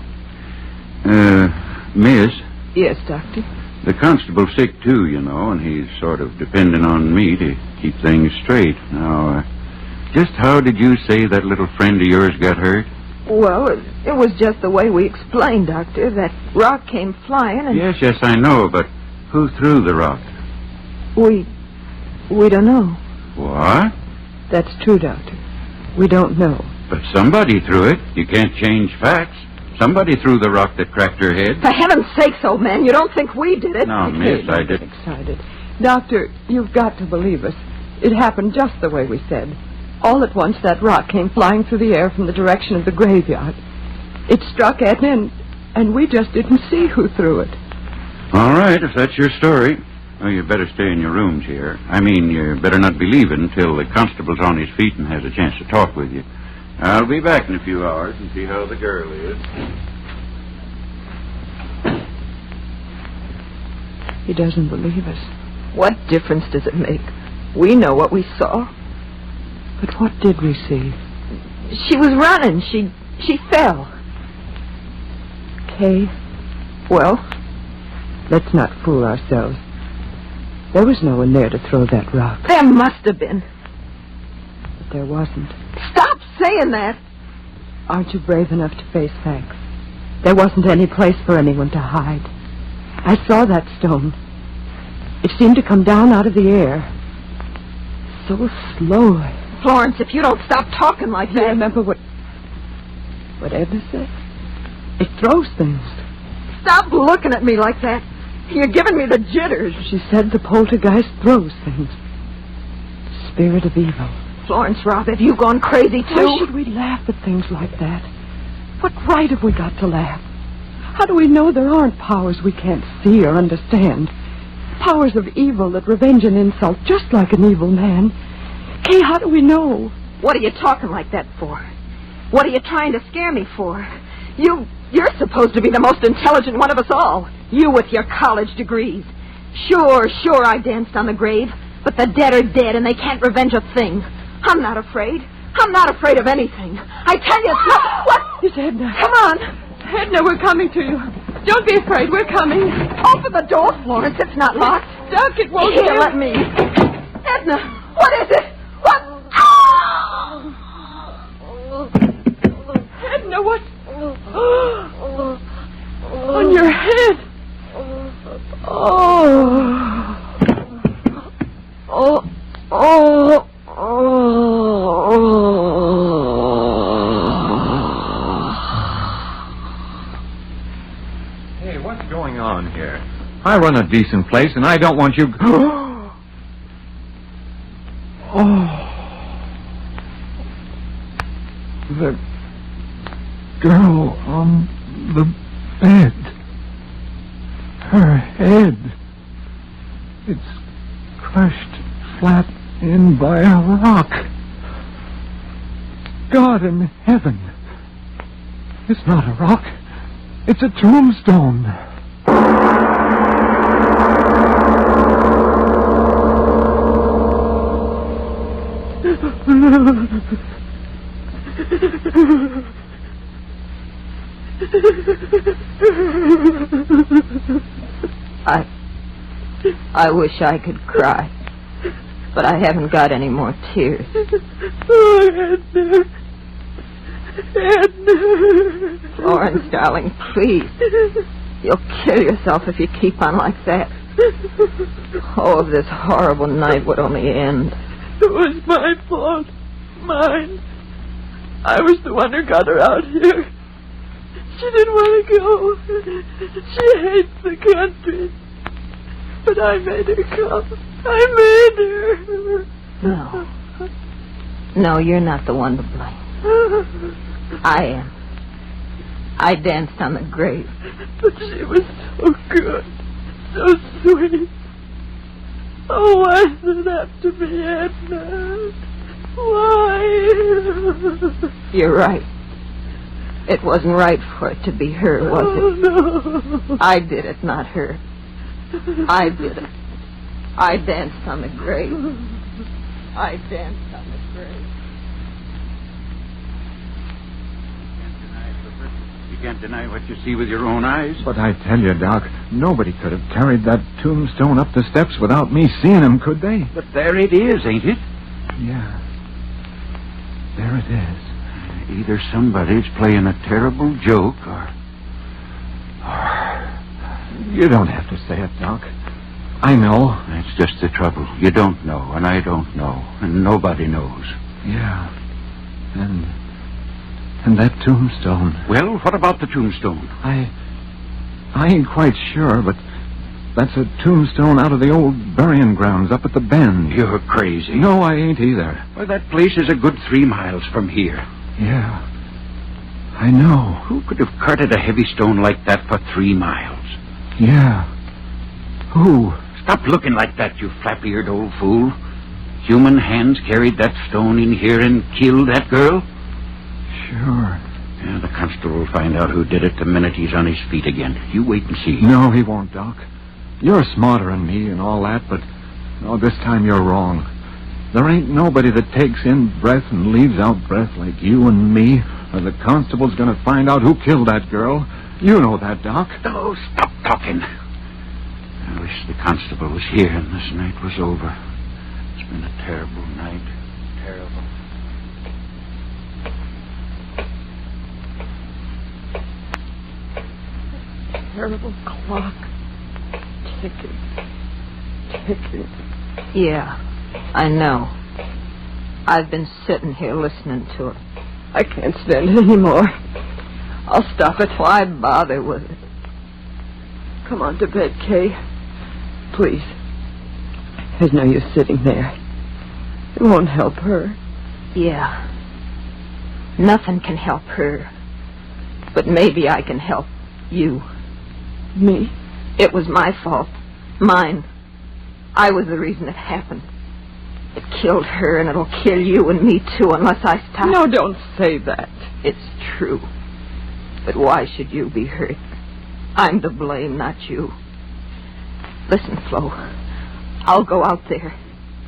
Speaker 3: Miss?
Speaker 23: Yes, Doctor.
Speaker 3: The constable's sick, too, you know, and he's sort of depending on me to keep things straight. Now, just how did you say that little friend of yours got hurt?
Speaker 23: Well, it was just the way we explained, Doctor. That rock came flying and...
Speaker 3: Yes, I know, but who threw the rock?
Speaker 23: We don't know.
Speaker 3: What?
Speaker 23: That's true, Doctor. We don't know.
Speaker 3: But somebody threw it. You can't change facts. Somebody threw the rock that cracked her head.
Speaker 4: For heaven's sakes, old man, you don't think we did it?
Speaker 3: No, miss, I didn't.
Speaker 23: Excited. Doctor, you've got to believe us. It happened just the way we said. All at once, that rock came flying through the air from the direction of the graveyard. It struck Edna, and we just didn't see who threw it.
Speaker 3: All right, if that's your story. Well, you better stay in your rooms here. I mean, you better not be leaving until the constable's on his feet and has a chance to talk with you. I'll be back in a few hours and see how the girl is.
Speaker 23: He doesn't believe us. What difference does it make? We know what we saw. But what did we see? She was running. She fell. Kay, well, let's not fool ourselves. There was no one there to throw that rock.
Speaker 4: There must have been.
Speaker 23: But there wasn't.
Speaker 4: Stop saying that.
Speaker 23: Aren't you brave enough to face facts? There wasn't any place for anyone to hide. I saw that stone. It seemed to come down out of the air. So slowly.
Speaker 4: Florence, if you don't stop talking like that...
Speaker 23: You remember what Edna said? It throws things.
Speaker 4: Stop looking at me like that. You're giving me the jitters.
Speaker 23: She said the poltergeist throws things. Spirit of evil.
Speaker 4: Florence, Rob, have you gone crazy, too?
Speaker 23: Why should we laugh at things like that? What right have we got to laugh? How do we know there aren't powers we can't see or understand? Powers of evil that revenge an insult just like an evil man. Kay, how do we know?
Speaker 4: What are you talking like that for? What are you trying to scare me for? You're supposed to be the most intelligent one of us all. You with your college degrees. Sure, I danced on the grave. But the dead are dead and they can't revenge a thing. I'm not afraid. I'm not afraid of anything. I tell you, it's not... What?
Speaker 23: It's Edna.
Speaker 4: Come on.
Speaker 23: Edna, we're coming to you. Don't be afraid. We're coming.
Speaker 4: Open the door, Florence. It's not locked.
Speaker 23: Duck, it won't...
Speaker 4: Here, let me. Edna, what is it? What?
Speaker 2: Hey, what's going on here? I run a decent place, and I don't want you...
Speaker 15: The girl on the bed. Her head. It's crushed flat in by a rock. God in heaven. It's not a rock. It's a tombstone.
Speaker 23: I wish I could cry, but I haven't got any more tears.
Speaker 21: Oh, Edna. Edna.
Speaker 23: Florence, darling, please. You'll kill yourself if you keep on like that. Oh, if this horrible night would only end.
Speaker 21: It was my fault. Mine. I was the one who got her out here. She didn't want to go. She hates the country. But I made her come. I made her.
Speaker 23: No. No, you're not the one to blame. I am. I danced on the grave.
Speaker 21: But she was so good. So sweet. Oh, why does it have to be Edna? Why?
Speaker 23: You're right. It wasn't right for it to be her, was it?
Speaker 21: No.
Speaker 23: I did it, not her. I did it. I danced on the grave. I danced on the grave.
Speaker 3: You can't deny what you see with your own eyes.
Speaker 2: But I tell you, Doc, nobody could have carried that tombstone up the steps without me seeing him, could they?
Speaker 3: But there it is, ain't it?
Speaker 2: Yeah. There it is.
Speaker 3: Either somebody's playing a terrible joke, or...
Speaker 2: You don't have to say it, Doc. I know.
Speaker 3: That's just the trouble. You don't know, and I don't know, and nobody knows.
Speaker 2: Yeah. And that tombstone.
Speaker 3: Well, what about the tombstone?
Speaker 2: I ain't quite sure, but that's a tombstone out of the old burying grounds up at the bend.
Speaker 3: You're crazy.
Speaker 2: No, I ain't either.
Speaker 3: Well, that place is a good 3 miles from here.
Speaker 2: Yeah. I know.
Speaker 3: Who could have carted a heavy stone like that for 3 miles?
Speaker 2: Yeah. Who?
Speaker 3: Stop looking like that, you flap-eared old fool. Human hands carried that stone in here and killed that girl?
Speaker 2: Sure.
Speaker 3: Yeah, the constable will find out who did it the minute he's on his feet again. You wait and see.
Speaker 2: No, he won't, Doc. You're smarter than me and all that, but this time you're wrong. There ain't nobody that takes in breath and leaves out breath like you and me, or the constable's going to find out who killed that girl. You know that, Doc.
Speaker 3: Oh, stop talking. I wish the constable was here and this night was over. It's been a terrible night. Terrible.
Speaker 23: Terrible clock. Ticking. Yeah, I know. I've been sitting here listening to it. I can't stand it anymore. I'll stop it. Why bother with it? Come on to bed, Kay. Please. There's no use sitting there. It won't help her. Yeah. Nothing can help her. But maybe I can help you. Me? It was my fault. Mine. I was the reason it happened. It killed her, and it'll kill you and me, too, unless I stop. No, don't say that. It's true. But why should you be hurt? I'm to blame, not you. Listen, Flo. I'll go out there.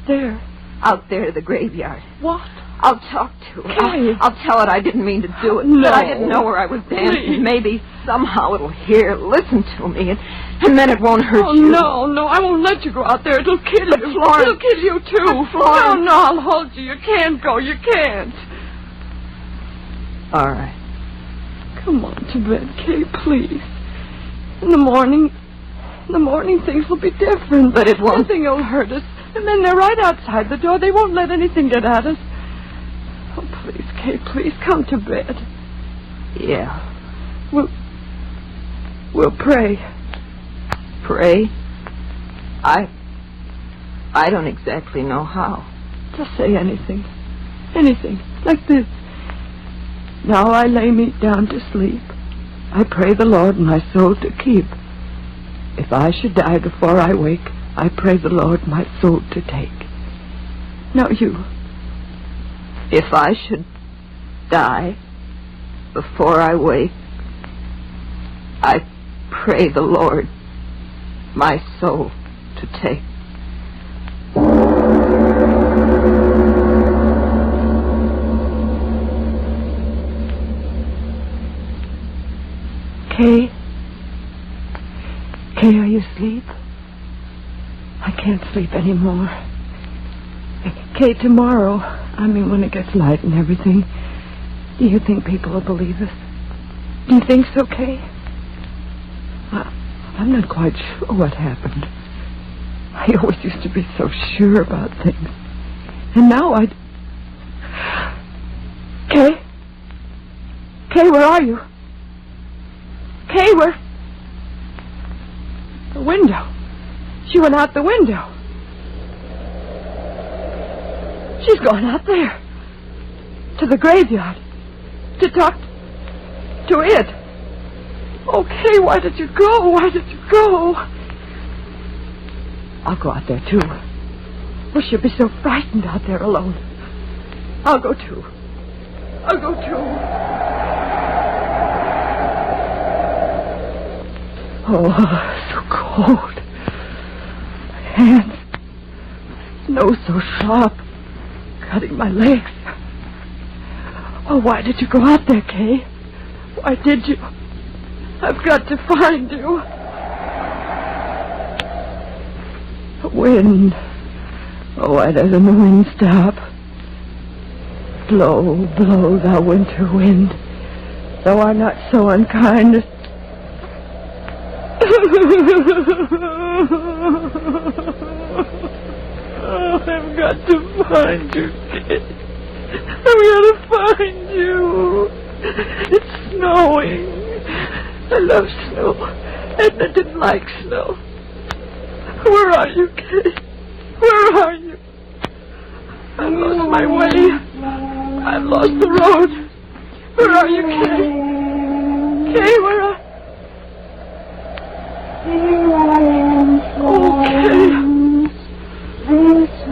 Speaker 23: There? Out there to the graveyard. What? I'll talk to her. I'll tell it I didn't mean to do it. No. That I didn't know where I was dancing. Please. Maybe somehow it'll hear, listen to me, and then it won't hurt you. No, I won't let you go out there. It'll kill you. Florence. It'll kill you, too. Florence. No, I'll hold you. You can't go. You can't. All right. Come on to bed, Kay, please. In the morning things will be different. But it won't. Nothing will hurt us. And then they're right outside the door. They won't let anything get at us. Kay, please come to bed. Yeah. We'll pray. Pray? I don't exactly know how. Just say anything. Anything. Like this. Now I lay me down to sleep. I pray the Lord my soul to keep. If I should die before I wake, I pray the Lord my soul to take. Now you. If I should die before I wake, I pray the Lord my soul to take. Kay? Kay, are you asleep? I can't sleep anymore. Kay, tomorrow, I mean when it gets light and everything, do you think people will believe us? Do you think so, Kay? I'm not quite sure what happened. I always used to be so sure about things. And now Kay? Kay, where are you? Kay, where? The window. She went out the window. She's gone out there. To the graveyard. To talk to it. Oh, Kay, why did you go? Why did you go? I'll go out there, too. Oh, she'll be so frightened out there alone. I'll go, too. I'll go, too. Oh, so cold. My hands. Nose so sharp. Cutting my legs. Oh, why did you go out there, Kay? Why did you? I've got to find you. The wind. Oh, why doesn't the wind stop? Blow, blow, thou winter wind. Though I'm not so unkind as... Oh, I've got to find you, kid. I've got to find you. It's snowing. I love snow. Edna didn't like snow. Where are you, Kay? Where are you? I've lost my way. I've lost the road. Where are you, Kay? Kay, where are... Oh, Kay.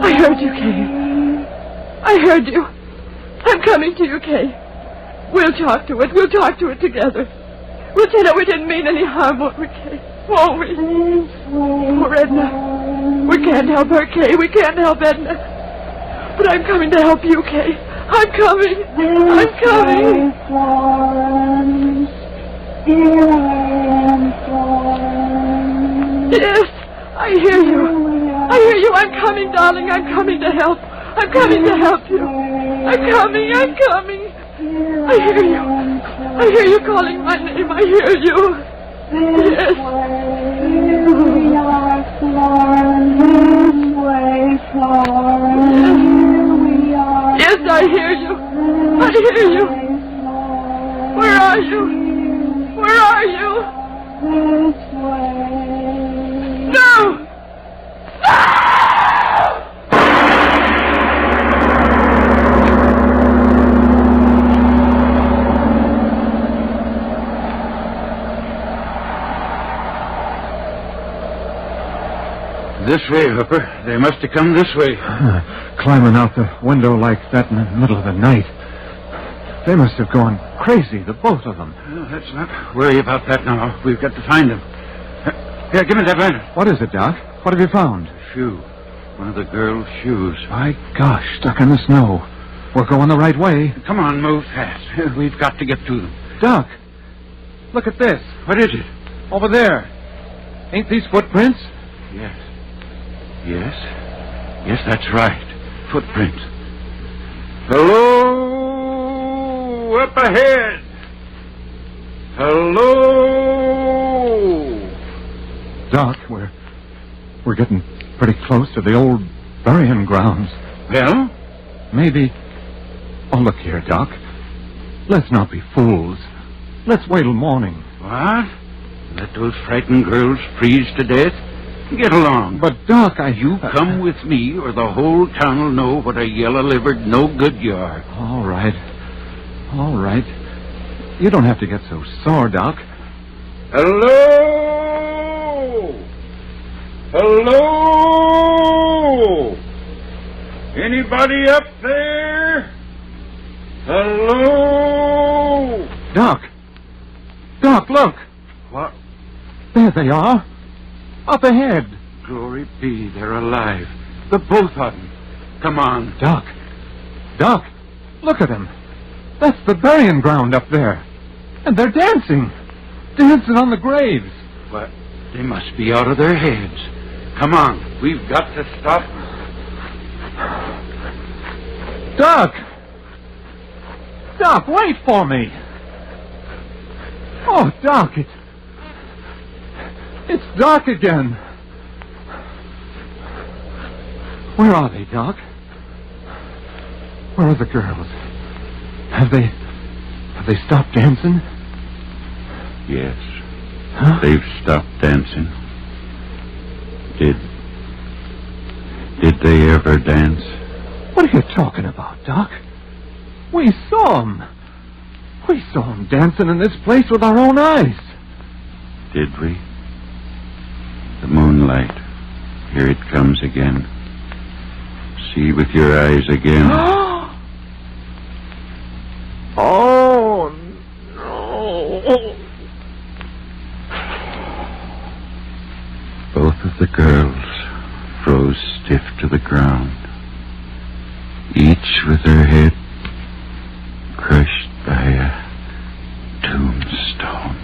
Speaker 23: I heard you, Kay. I heard you. I'm coming to you, Kay. We'll talk to it. We'll talk to it together. We'll tell her we didn't mean any harm, won't we, Kay? Won't we? Poor Edna. We can't help her, Kay. We can't help Edna. But I'm coming to help you, Kay. I'm coming. I'm coming. Florence. Here I am, Florence. Yes, I hear you. I hear you. I'm coming, darling. I'm coming to help. I'm coming to help you. I'm coming. I'm coming. I hear you. I hear you calling my name. I hear you. Yes. Here we are, Florence. This way, Florence. Here we are. Yes, I hear you. I hear you. Where are you? Where are you? This way. No! No!
Speaker 3: This way, Hooper. They must have come this way.
Speaker 2: Climbing out the window like that in the middle of the night. They must have gone crazy, the both of them.
Speaker 3: Well, let's not worry about that now. We've got to find them. Here, give me that lantern.
Speaker 2: What is it, Doc? What have you found?
Speaker 3: A shoe. One of the girl's shoes.
Speaker 2: My gosh, stuck in the snow. We're going the right way.
Speaker 3: Come on, move fast. We've got to get to them.
Speaker 2: Doc, look at this.
Speaker 3: What is it?
Speaker 2: Over there. Ain't these footprints?
Speaker 3: Yes. Yes. Yes, that's right. Footprints. Hello! Up ahead! Hello!
Speaker 2: Doc, we're getting pretty close to the old burying grounds.
Speaker 3: Well?
Speaker 2: Maybe Oh, look here, Doc. Let's not be fools. Let's wait till morning.
Speaker 5: What? Let those frightened girls freeze to death? Get along.
Speaker 2: But, Doc,
Speaker 5: You come with me, or the whole town will know what a yellow-livered no-good you are.
Speaker 2: All right. All right. You don't have to get so sore, Doc.
Speaker 5: Hello? Hello? Anybody up there? Hello?
Speaker 2: Doc! Doc, look!
Speaker 5: What?
Speaker 2: There they are. Up ahead.
Speaker 5: Glory be, they're alive. The both of them. Come on.
Speaker 2: Doc! Doc! Look at them. That's the burying ground up there. And they're dancing. Dancing on the graves.
Speaker 5: But they must be out of their heads. Come on. We've got to stop them.
Speaker 2: Doc! Doc, wait for me. Oh, Doc, it's dark again. Where are they, Doc? Where are the girls? Have they stopped dancing?
Speaker 5: Yes.
Speaker 2: Huh?
Speaker 5: They've stopped dancing. Did they ever dance?
Speaker 2: What are you talking about, Doc? We saw them. We saw them dancing in this place with our own eyes.
Speaker 5: Did we? The moonlight. Here it comes again. See with your eyes again.
Speaker 2: Oh, no.
Speaker 5: Both of the girls froze stiff to the ground, each with her head crushed by a tombstone.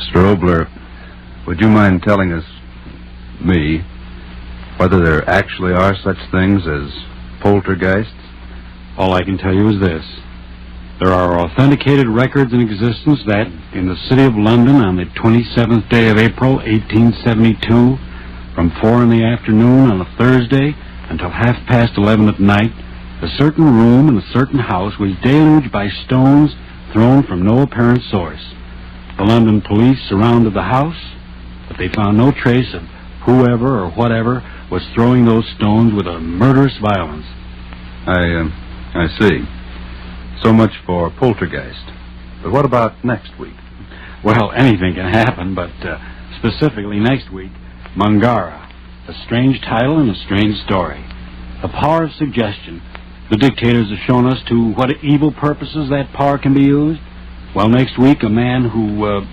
Speaker 7: Strobler, would you mind telling us, me, whether there actually are such things as poltergeists?
Speaker 3: All I can tell you is this. There are authenticated records in existence that, in the city of London on the 27th day of April, 1872, from 4 in the afternoon on a Thursday until 11:30 at night, a certain room in a certain house was deluged by stones thrown from no apparent source. The London police surrounded the house, but they found no trace of whoever or whatever was throwing those stones with a murderous violence.
Speaker 7: I see. So much for poltergeist. But what about next week?
Speaker 3: Well, anything can happen, but specifically next week, Mungara. A strange title and a strange story. The power of suggestion. The dictators have shown us to what evil purposes that power can be used. Well, next week, a man who,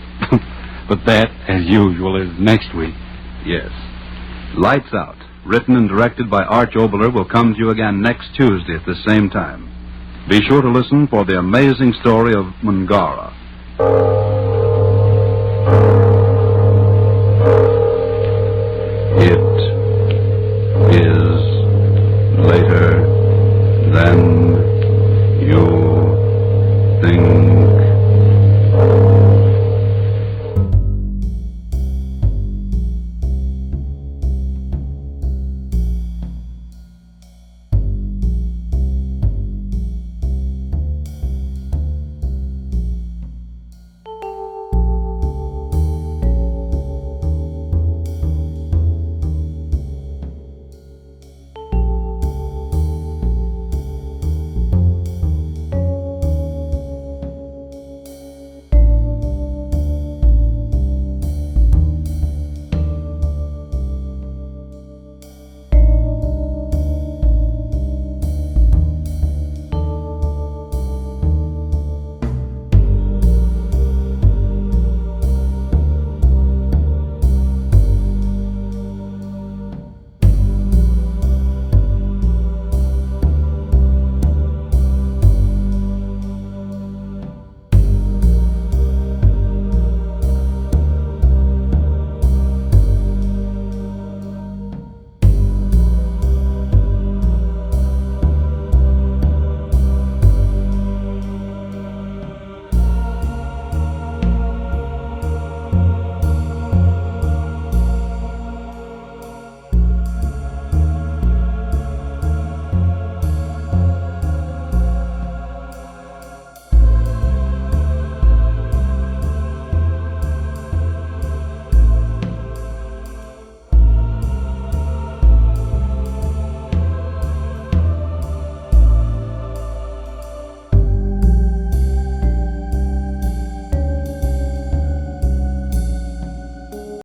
Speaker 3: but that, as usual, is next week.
Speaker 7: Yes. Lights Out, written and directed by Arch Oboler, will come to you again next Tuesday at the same time. Be sure to listen for the amazing story of Mungara. It is later than you think.